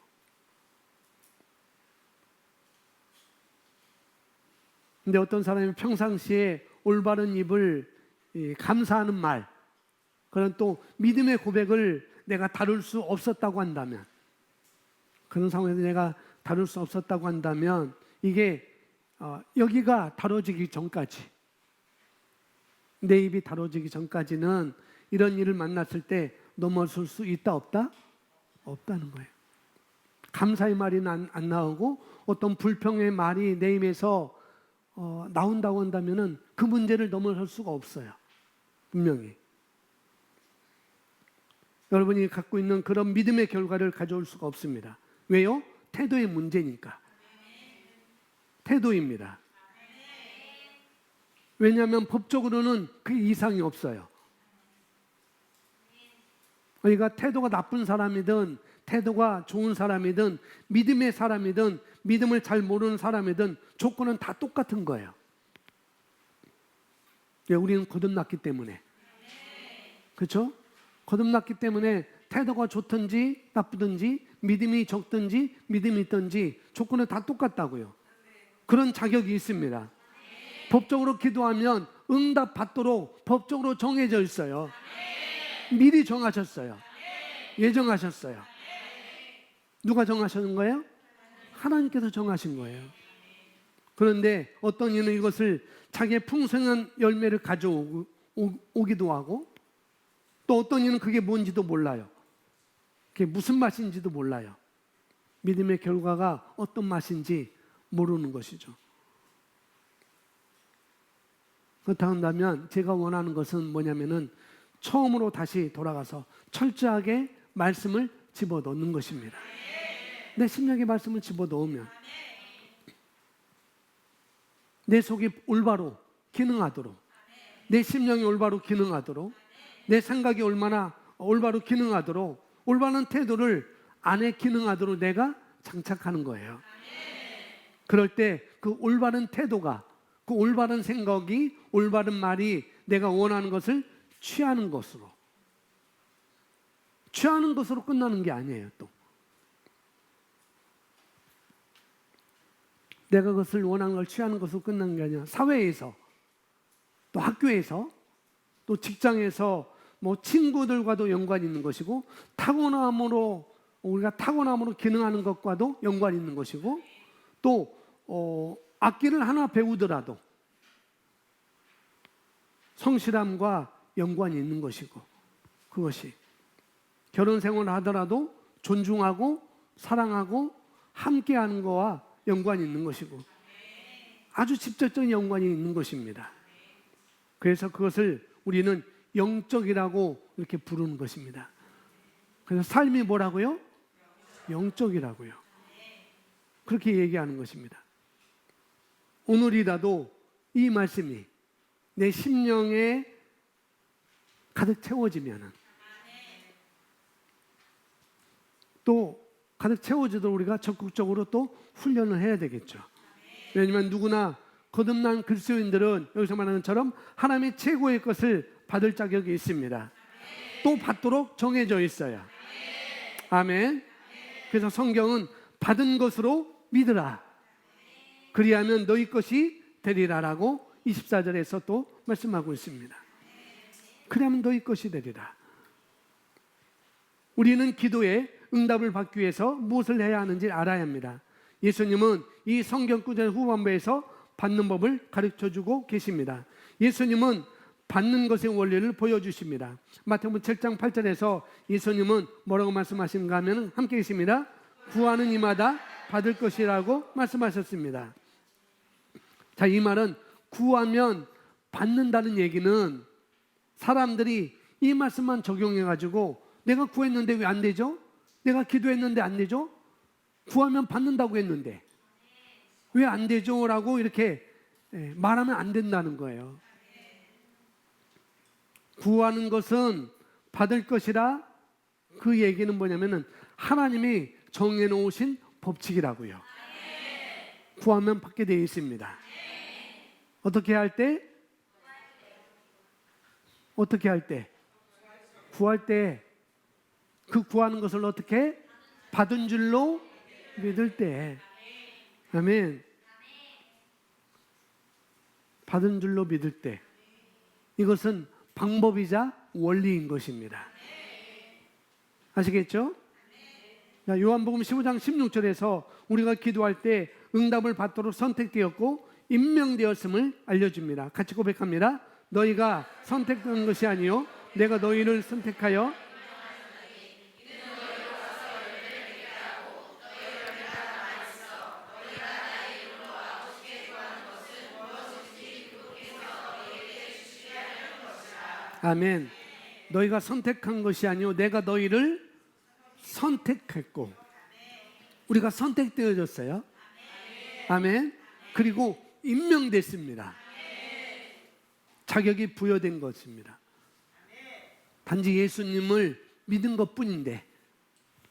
S1: 근데 어떤 사람이 평상시에 올바른 입을, 감사하는 말, 그런 또 믿음의 고백을 내가 다룰 수 없었다고 한다면, 그런 상황에서 내가 다룰 수 없었다고 한다면, 이게 여기가 다뤄지기 전까지, 내 입이 다뤄지기 전까지는 이런 일을 만났을 때 넘어설 수 있다 없다? 없다는 거예요. 감사의 말이 안 나오고 어떤 불평의 말이 내 입에서 나온다고 한다면은 그 문제를 넘어설 수가 없어요. 분명히. 여러분이 갖고 있는 그런 믿음의 결과를 가져올 수가 없습니다. 왜요? 태도의 문제니까. 태도입니다. 왜냐하면 법적으로는 그 이상이 없어요. 그러니까 태도가 나쁜 사람이든 태도가 좋은 사람이든 믿음의 사람이든 믿음을 잘 모르는 사람이든 조건은 다 똑같은 거예요. 우리는 거듭났기 때문에. 그렇죠? 거듭났기 때문에 태도가 좋든지 나쁘든지 믿음이 적든지 믿음이 있든지 조건은 다 똑같다고요. 그런 자격이 있습니다. 법적으로 기도하면 응답 받도록 법적으로 정해져 있어요. 미리 정하셨어요. 예정하셨어요. 누가 정하시는 거예요? 하나님께서 정하신 거예요. 그런데 어떤 이는 이것을 자기의 풍성한 열매를 가져오기도 하고, 또 어떤 이는 그게 뭔지도 몰라요. 그게 무슨 맛인지도 몰라요. 믿음의 결과가 어떤 맛인지 모르는 것이죠. 그렇다 한다면 제가 원하는 것은 뭐냐면은 처음으로 다시 돌아가서 철저하게 말씀을 집어넣는 것입니다. 내 심령의 말씀을 집어넣으면 내 속이 올바로 기능하도록, 내 심령이 올바로 기능하도록, 내 생각이 얼마나 올바로 기능하도록, 올바른 태도를 안에 기능하도록 내가 장착하는 거예요. 그럴 때 그 올바른 태도가, 그 올바른 생각이, 올바른 말이 내가 원하는 것을 취하는 것으로 끝나는 게 아니에요. 또 내가 그것을 원하는 걸 취하는 것으로 끝나는 게 아니라 사회에서, 또 학교에서, 또 직장에서, 뭐 친구들과도 연관이 있는 것이고, 우리가 타고남으로 기능하는 것과도 연관이 있는 것이고, 또 악기를 하나 배우더라도 성실함과 연관이 있는 것이고, 그것이 결혼 생활을 하더라도 존중하고 사랑하고 함께하는 것과 연관이 있는 것이고, 아주 직접적인 연관이 있는 것입니다. 그래서 그것을 우리는 영적이라고 이렇게 부르는 것입니다. 그래서 삶이 뭐라고요? 영적이라고요. 그렇게 얘기하는 것입니다. 오늘이라도 이 말씀이 내 심령에 가득 채워지면은, 또 가득 채워지도록 우리가 적극적으로 또 훈련을 해야 되겠죠. 왜냐하면 누구나 거듭난 그리스도인들은 여기서 말하는 것처럼 하나님의 최고의 것을 받을 자격이 있습니다. 또 받도록 정해져 있어요. 아멘. 그래서 성경은 받은 것으로 믿으라, 그리하면 너희 것이 되리라라고 24절에서 또 말씀하고 있습니다. 그러면 너희 것이 되리라. 우리는 기도에 응답을 받기 위해서 무엇을 해야 하는지 알아야 합니다. 예수님은 이 성경 구절 후반부에서 받는 법을 가르쳐주고 계십니다. 예수님은 받는 것의 원리를 보여주십니다. 마태복음 7장 8절에서 예수님은 뭐라고 말씀하시는가 하면 함께 있습니다. 구하는 이마다 받을 것이라고 말씀하셨습니다. 자, 이 말은 구하면 받는다는 얘기는 사람들이 이 말씀만 적용해가지고 내가 구했는데 왜 안 되죠? 내가 기도했는데 안 되죠? 구하면 받는다고 했는데 왜 안 되죠? 라고 이렇게 말하면 안 된다는 거예요. 구하는 것은 받을 것이라, 그 얘기는 뭐냐면은 하나님이 정해놓으신 법칙이라고요. 구하면 받게 되어 있습니다. 어떻게 할 때? 어떻게 할 때? 구할 때, 그 구하는 것을 어떻게? 받은 줄로 믿을 때. 아멘. 받은 줄로 믿을 때. 이것은 방법이자 원리인 것입니다. 아시겠죠? 자, 요한복음 15장 16절에서 우리가 기도할 때 응답을 받도록 선택되었고 임명되었음을 알려줍니다. 같이 고백합니다. 너희가 선택된 것이 아니요 내가 너희를 선택하여 아멘. 너희가 선택한 것이 아니요 내가 너희를 선택했고, 우리가 선택되어졌어요. 아멘. 그리고 임명됐습니다. 자격이 부여된 것입니다. 단지 예수님을 믿은 것뿐인데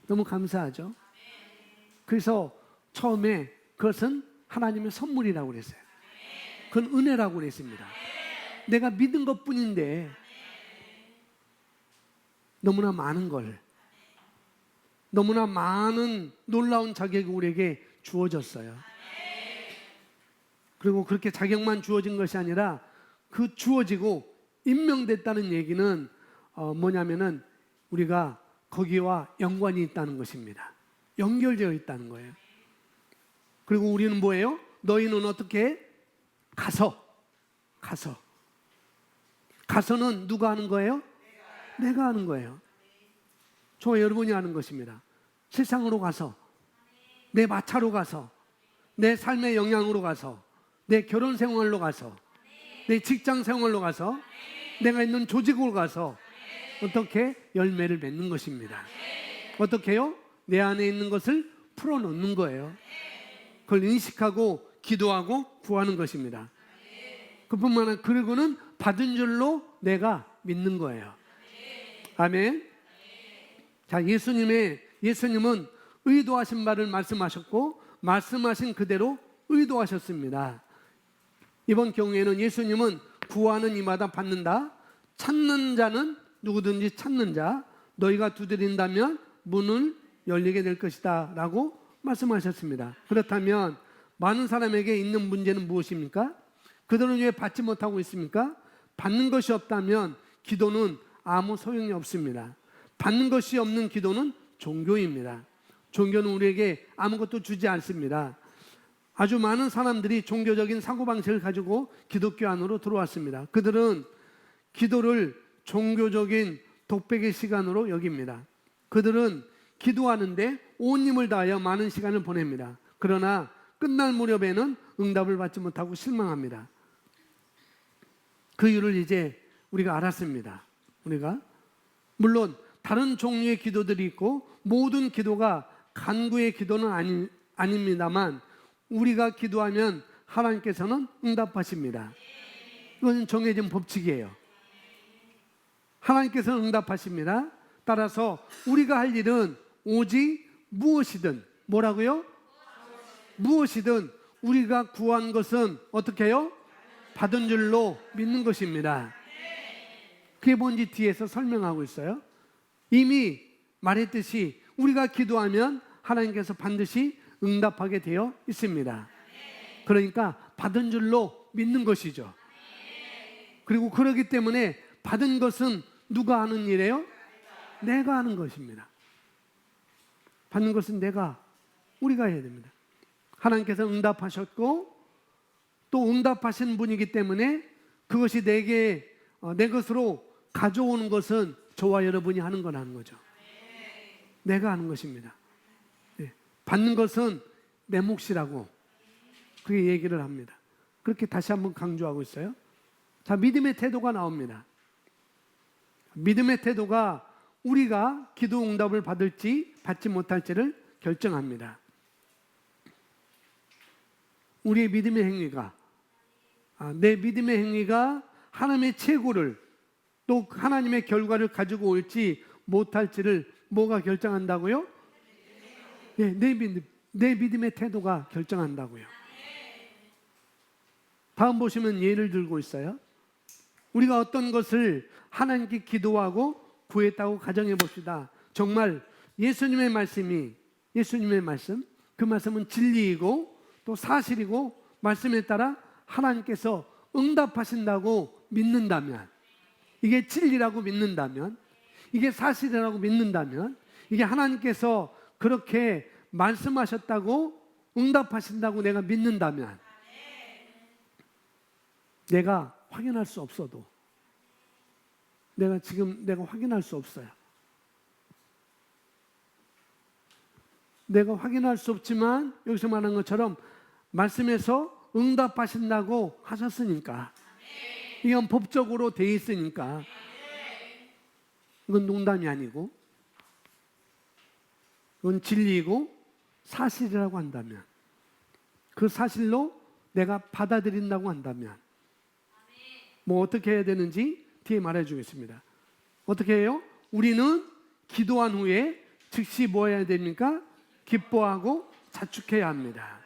S1: 너무 감사하죠. 그래서 처음에 그것은 하나님의 선물이라고 그랬어요. 그건 은혜라고 그랬습니다. 내가 믿은 것뿐인데 너무나 많은 걸, 너무나 많은 놀라운 자격이 우리에게 주어졌어요. 그리고 그렇게 자격만 주어진 것이 아니라 그 주어지고 임명됐다는 얘기는 뭐냐면은 우리가 거기와 연관이 있다는 것입니다. 연결되어 있다는 거예요. 그리고 우리는 뭐예요? 너희는 어떻게? 가서는 누가 하는 거예요? 내가 하는 거예요. 저와 여러분이 하는 것입니다. 세상으로 가서, 내 마차로 가서, 내 삶의 영향으로 가서, 내 결혼 생활로 가서, 내 직장 생활로 가서, 내가 있는 조직으로 가서 어떻게 열매를 맺는 것입니다. 어떻게요? 내 안에 있는 것을 풀어놓는 거예요. 그걸 인식하고 기도하고 구하는 것입니다. 그뿐만 아니라 그리고는 받은 줄로 내가 믿는 거예요. 아멘. 자, 예수님은 의도하신 바를 말씀하셨고 말씀하신 그대로 의도하셨습니다. 이번 경우에는 예수님은 구하는 이마다 받는다, 찾는 자는 누구든지 찾는 자, 너희가 두드린다면 문을 열리게 될 것이다 라고 말씀하셨습니다. 그렇다면 많은 사람에게 있는 문제는 무엇입니까? 그들은 왜 받지 못하고 있습니까? 받는 것이 없다면 기도는 아무 소용이 없습니다. 받는 것이 없는 기도는 종교입니다. 종교는 우리에게 아무것도 주지 않습니다. 아주 많은 사람들이 종교적인 사고방식을 가지고 기독교 안으로 들어왔습니다. 그들은 기도를 종교적인 독백의 시간으로 여깁니다. 그들은 기도하는데 온 힘을 다하여 많은 시간을 보냅니다. 그러나 끝날 무렵에는 응답을 받지 못하고 실망합니다. 그 이유를 이제 우리가 알았습니다. 우리가 물론 다른 종류의 기도들이 있고 모든 기도가 간구의 기도는 아닙니다만 우리가 기도하면 하나님께서는 응답하십니다. 이건 정해진 법칙이에요. 하나님께서는 응답하십니다. 따라서 우리가 할 일은 오직 무엇이든, 뭐라고요? 무엇이든 우리가 구한 것은 어떻게 해요? 받은 줄로 믿는 것입니다. 그게 뭔지 뒤에서 설명하고 있어요. 이미 말했듯이 우리가 기도하면 하나님께서 반드시 응답하게 되어 있습니다. 그러니까 받은 줄로 믿는 것이죠. 그리고 그렇기 때문에 받은 것은 누가 하는 일이에요? 내가 하는 것입니다. 받는 것은 우리가 해야 됩니다. 하나님께서 응답하셨고 또 응답하신 분이기 때문에 그것이 내 것으로 가져오는 것은 저와 여러분이 하는 거라는 거죠. 내가 하는 것입니다. 받는 것은 내 몫이라고 그게 얘기를 합니다. 그렇게 다시 한번 강조하고 있어요. 자, 믿음의 태도가 나옵니다. 믿음의 태도가 우리가 기도 응답을 받을지 받지 못할지를 결정합니다. 우리의 믿음의 행위가, 내 믿음의 행위가 하나님의 최고를 또 하나님의 결과를 가지고 올지 못할지를 뭐가 결정한다고요? 내 믿음의 태도가 결정한다고요. 다음 보시면 예를 들고 있어요. 우리가 어떤 것을 하나님께 기도하고 구했다고 가정해 봅시다. 정말 예수님의 말씀, 그 말씀은 진리이고 또 사실이고 말씀에 따라 하나님께서 응답하신다고 믿는다면, 이게 진리라고 믿는다면, 이게 사실이라고 믿는다면, 이게 하나님께서 그렇게 말씀하셨다고 응답하신다고 내가 믿는다면, 내가 확인할 수 없어도, 내가 확인할 수 없어요. 내가 확인할 수 없지만 여기서 말한 것처럼 말씀에서 응답하신다고 하셨으니까, 이건 법적으로 돼 있으니까, 이건 농담이 아니고 이건 진리이고 사실이라고 한다면, 그 사실로 내가 받아들인다고 한다면 뭐 어떻게 해야 되는지 뒤에 말해주겠습니다. 어떻게 해요? 우리는 기도한 후에 즉시 뭐 해야 됩니까? 기뻐하고 자축해야 합니다.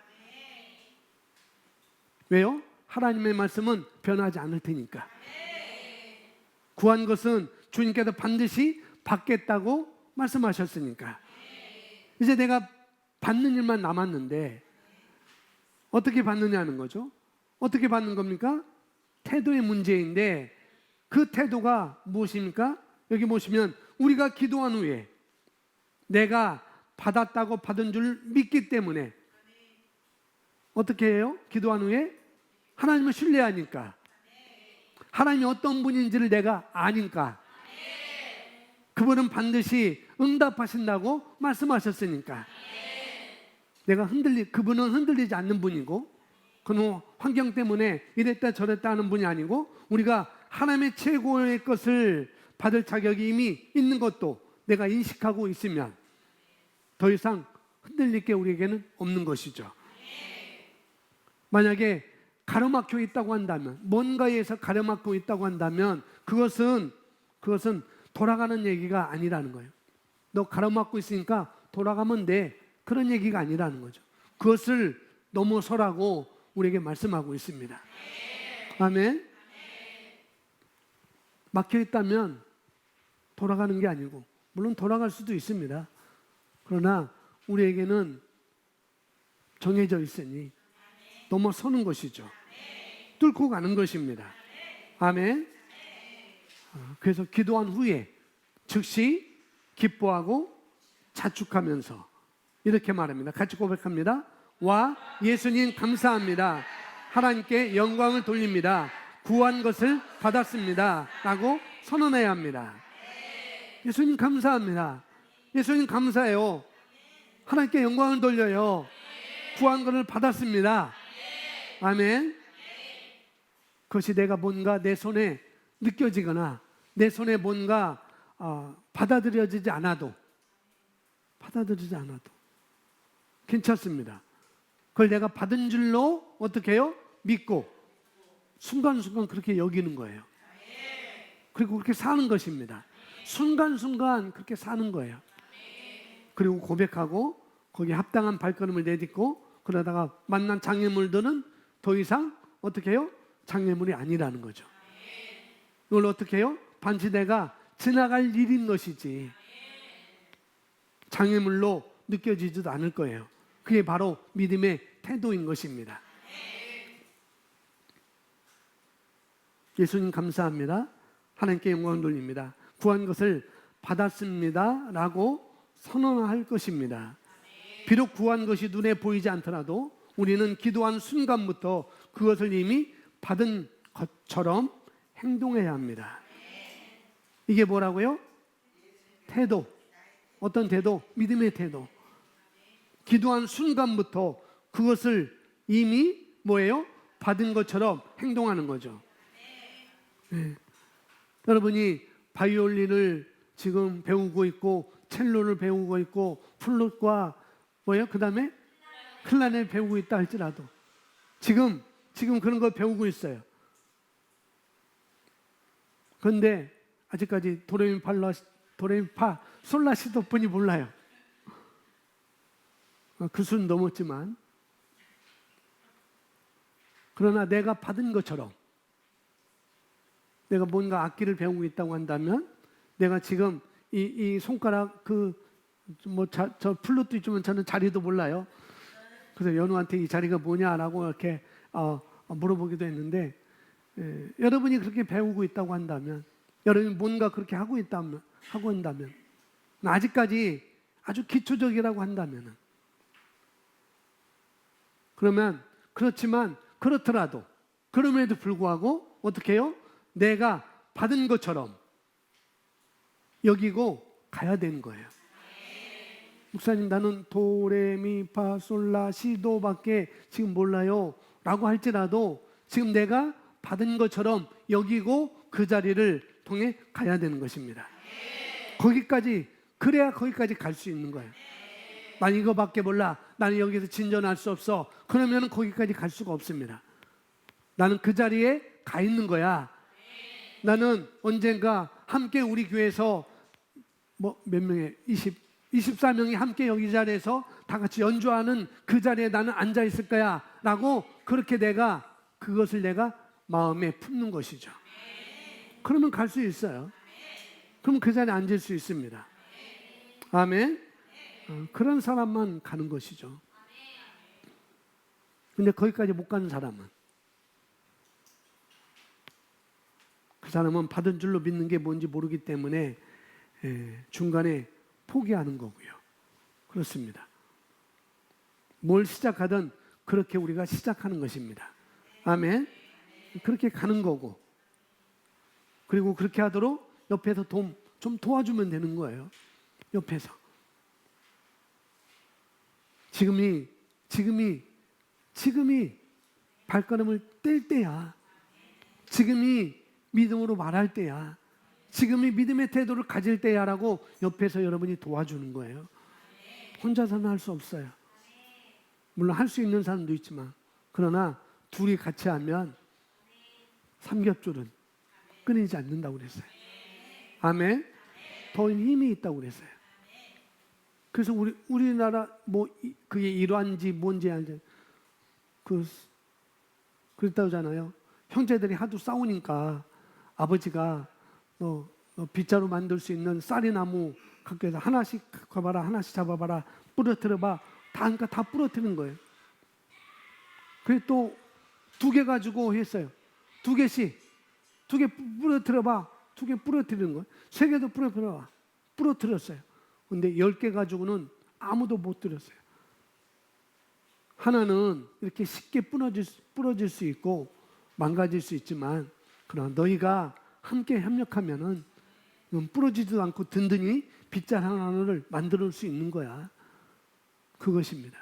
S1: 왜요? 하나님의 말씀은 변하지 않을 테니까. 구한 것은 주님께서 반드시 받겠다고 말씀하셨으니까. 이제 내가 받는 일만 남았는데 어떻게 받느냐는 거죠. 어떻게 받는 겁니까? 태도의 문제인데 그 태도가 무엇입니까? 여기 보시면 우리가 기도한 후에 내가 받았다고 받은 줄 믿기 때문에 어떻게 해요? 기도한 후에 하나님을 신뢰하니까, 하나님이 어떤 분인지를 내가 아니까, 그분은 반드시 응답하신다고 말씀하셨으니까, 그분은 흔들리지 않는 분이고, 그는 환경 때문에 이랬다 저랬다 하는 분이 아니고, 우리가 하나님의 최고의 것을 받을 자격이 이미 있는 것도 내가 인식하고 있으면 더 이상 흔들릴 게 우리에게는 없는 것이죠. 만약에 가로막혀 있다고 한다면, 뭔가에서 가로막혀 있다고 한다면 그것은 돌아가는 얘기가 아니라는 거예요. 너 가로막고 있으니까 돌아가면 돼, 그런 얘기가 아니라는 거죠. 그것을 넘어서라고 우리에게 말씀하고 있습니다. 아멘. 막혀 있다면 돌아가는 게 아니고, 물론 돌아갈 수도 있습니다. 그러나 우리에게는 정해져 있으니 넘어서는 것이죠. 뚫고 가는 것입니다. 아멘. 그래서 기도한 후에 즉시 기뻐하고 자축하면서 이렇게 말합니다. 같이 고백합니다. 와, 예수님 감사합니다. 하나님께 영광을 돌립니다. 구한 것을 받았습니다. 라고 선언해야 합니다. 예수님 감사합니다. 예수님 감사해요. 하나님께 영광을 돌려요. 구한 것을 받았습니다. 아멘. 그것이 내가 뭔가 내 손에 느껴지거나 내 손에 뭔가 받아들여지지 않아도 괜찮습니다. 그걸 내가 받은 줄로 어떻게 해요? 믿고 순간순간 그렇게 여기는 거예요. 그리고 그렇게 사는 것입니다. 순간순간 그렇게 사는 거예요. 그리고 고백하고 거기에 합당한 발걸음을 내딛고 그러다가 만난 장애물들은 더 이상 어떻게 해요? 장애물이 아니라는 거죠. 이걸 어떻게 해요? 반드시 내가 지나갈 일인 것이지 장애물로 느껴지지도 않을 거예요. 그게 바로 믿음의 태도인 것입니다. 예수님 감사합니다. 하나님께 영광 돌립니다. 구한 것을 받았습니다 라고 선언할 것입니다. 비록 구한 것이 눈에 보이지 않더라도 우리는 기도한 순간부터 그것을 이미 받은 것처럼 행동해야 합니다. 이게 뭐라고요? 태도. 어떤 태도? 믿음의 태도. 기도한 순간부터 그것을 이미 뭐예요? 받은 것처럼 행동하는 거죠. 네. 여러분이 바이올린을 지금 배우고 있고 첼로를 배우고 있고 플룻과 뭐예요? 그 다음에 클라넷 배우고 있다 할지라도 지금 그런 걸 배우고 있어요. 그런데 아직까지 도레미파 솔라시도뿐이 몰라요. 그 수는 넘었지만 그러나 내가 받은 것처럼 내가 뭔가 악기를 배우고 있다고 한다면 내가 지금 이 손가락 저 플룻도 있지만 저는 자리도 몰라요. 그래서 연우한테 이 자리가 뭐냐라고 이렇게 물어보기도 했는데 여러분이 그렇게 배우고 있다고 한다면 여러분이 뭔가 그렇게 하고 한다면 아직까지 아주 기초적이라고 한다면 그러면 그렇지만 그렇더라도 그럼에도 불구하고 어떻게 해요? 내가 받은 것처럼 여기고 가야 되는 거예요. 목사님 나는 도레미파솔라시도밖에 지금 몰라요 라고 할지라도 지금 내가 받은 것처럼 여기고 그 자리를 통해 가야 되는 것입니다. 그래야 거기까지 갈 수 있는 거예요. 난 이거밖에 몰라. 나는 여기서 진전할 수 없어. 그러면 거기까지 갈 수가 없습니다. 나는 그 자리에 가 있는 거야. 나는 언젠가 함께 우리 교회에서 몇 명에 24명이 함께 여기 자리에서 다 같이 연주하는 그 자리에 나는 앉아 있을 거야 라고 그렇게 그것을 내가 마음에 품는 것이죠. 그러면 갈 수 있어요. 그러면 그 자리에 앉을 수 있습니다. 아멘. 그런 사람만 가는 것이죠. 근데 거기까지 못 가는 사람은 그 사람은 받은 줄로 믿는 게 뭔지 모르기 때문에 중간에 포기하는 거고요. 그렇습니다. 뭘 시작하든 그렇게 우리가 시작하는 것입니다. 아멘. 그렇게 가는 거고 그리고 그렇게 하도록 옆에서 좀 도와주면 되는 거예요. 옆에서. 지금이 발걸음을 뗄 때야. 지금이 믿음으로 말할 때야. 지금이 믿음의 태도를 가질 때야라고 옆에서 여러분이 도와주는 거예요. 혼자서는 할 수 없어요. 물론 할 수 있는 사람도 있지만 그러나 둘이 같이 하면 삼겹줄은 끊이지 않는다고 그랬어요. 아멘. 더 힘이 있다고 그랬어요. 그래서 우리나라 그게 일환지 뭔지 알죠? 그랬다잖아요. 형제들이 하도 싸우니까 아버지가 빗자루 만들 수 있는 쌀이나무 갖고 해서 하나씩 가봐라, 하나씩 잡아봐라, 부러뜨려봐. 그러니까 다 부러뜨리는 거예요. 그래서 또 2개 가지고 했어요. 2개씩. 2개 부러뜨려봐. 2개 부러뜨리는 거예요. 3개도 부러뜨려봐. 부러뜨렸어요. 근데 10개 가지고는 아무도 못 들었어요. 하나는 이렇게 쉽게 부러질 수 있고 망가질 수 있지만 그러나 너희가 함께 협력하면은 부러지지도 않고 든든히 빗자루 하나를 만들 수 있는 거야. 그것입니다.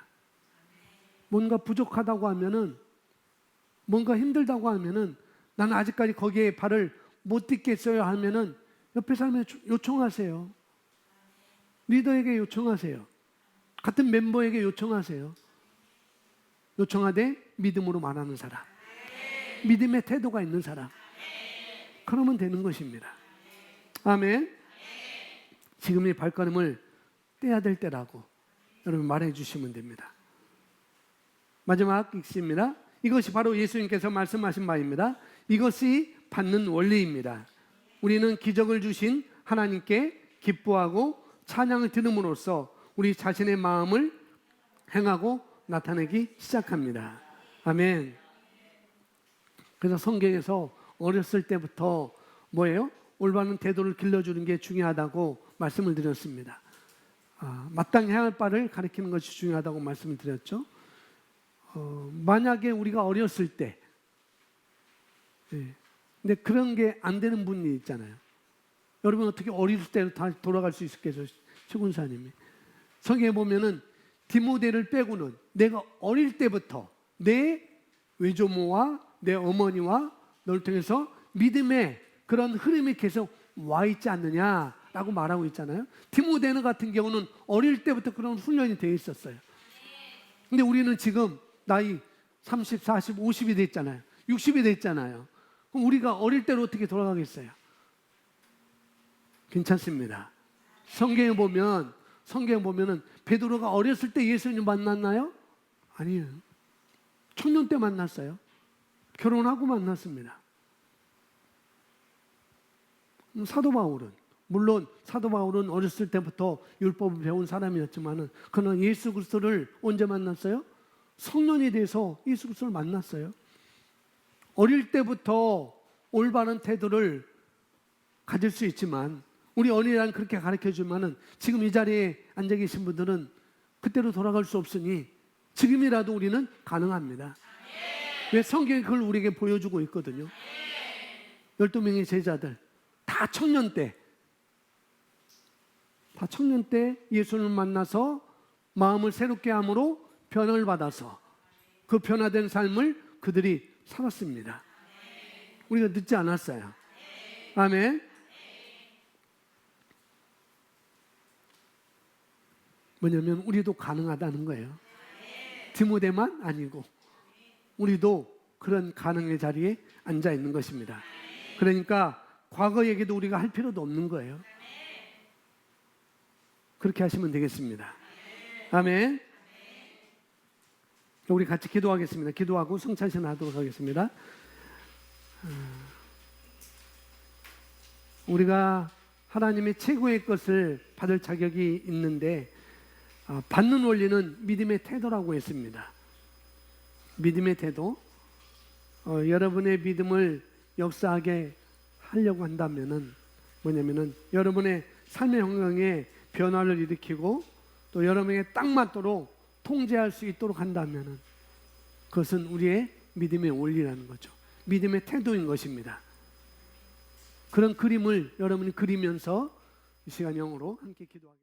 S1: 뭔가 부족하다고 하면은 뭔가 힘들다고 하면은 나는 아직까지 거기에 발을 못 딛겠어요 하면은 옆에 사람에게 요청하세요. 리더에게 요청하세요. 같은 멤버에게 요청하세요. 요청하되 믿음으로 말하는 사람, 믿음의 태도가 있는 사람, 그러면 되는 것입니다. 아멘. 지금의 발걸음을 떼야 될 때라고 여러분 말해 주시면 됩니다. 마지막 읽습니다. 이것이 바로 예수님께서 말씀하신 바입니다. 이것이 받는 원리입니다. 우리는 기적을 주신 하나님께 기뻐하고 찬양을 들음으로써 우리 자신의 마음을 행하고 나타내기 시작합니다. 아멘. 그래서 성경에서 어렸을 때부터 뭐예요? 올바른 태도를 길러주는 게 중요하다고 말씀을 드렸습니다. 마땅히 행할 바를 가리키는 것이 중요하다고 말씀을 드렸죠. 만약에 우리가 어렸을 때, 근데 그런 게 안 되는 분이 있잖아요. 여러분 어떻게 어릴 때로 다 돌아갈 수 있겠어요? 최군사님이. 성경에 보면은 디모데를 빼고는 내가 어릴 때부터 내 외조모와 내 어머니와 너를 통해서 믿음의 그런 흐름이 계속 와 있지 않느냐라고 말하고 있잖아요. 디모데는 같은 경우는 어릴 때부터 그런 훈련이 되어 있었어요. 근데 우리는 지금 나이 30, 40, 50이 됐잖아요. 60이 됐잖아요. 그럼 우리가 어릴 때로 어떻게 돌아가겠어요? 괜찮습니다. 성경에 보면은 베드로가 어렸을 때 예수님 만났나요? 아니에요. 청년 때 만났어요. 결혼하고 만났습니다. 사도 바울은 물론 사도 바울은 어렸을 때부터 율법을 배운 사람이었지만은 그는 예수 그리스도를 언제 만났어요? 성년이 돼서 예수 그리스도를 만났어요. 어릴 때부터 올바른 태도를 가질 수 있지만 우리 어린이랑 그렇게 가르쳐주면은 지금 이 자리에 앉아 계신 분들은 그때로 돌아갈 수 없으니 지금이라도 우리는 가능합니다. 왜 성경이 그걸 우리에게 보여주고 있거든요. 12명의 제자들 다 청년 때 예수를 만나서 마음을 새롭게 함으로 변화를 받아서 그 변화된 삶을 그들이 살았습니다. 우리가 늦지 않았어요. 아멘. 뭐냐면 우리도 가능하다는 거예요. 디모데만 아니고 우리도 그런 가능의 자리에 앉아 있는 것입니다. 그러니까 과거 얘기도 우리가 할 필요도 없는 거예요. 그렇게 하시면 되겠습니다. 아멘. 우리 같이 기도하겠습니다. 기도하고 성찬신 하도록 하겠습니다. 우리가 하나님의 최고의 것을 받을 자격이 있는데 받는 원리는 믿음의 태도라고 했습니다. 믿음의 태도. 여러분의 믿음을 역사하게 하려고 한다면은 뭐냐면은 여러분의 삶의 환경에 변화를 일으키고 또 여러분에게 딱 맞도록 통제할 수 있도록 한다면은 그것은 우리의 믿음의 원리라는 거죠. 믿음의 태도인 것입니다. 그런 그림을 여러분이 그리면서 이 시간 영으로 함께 기도하겠습니다.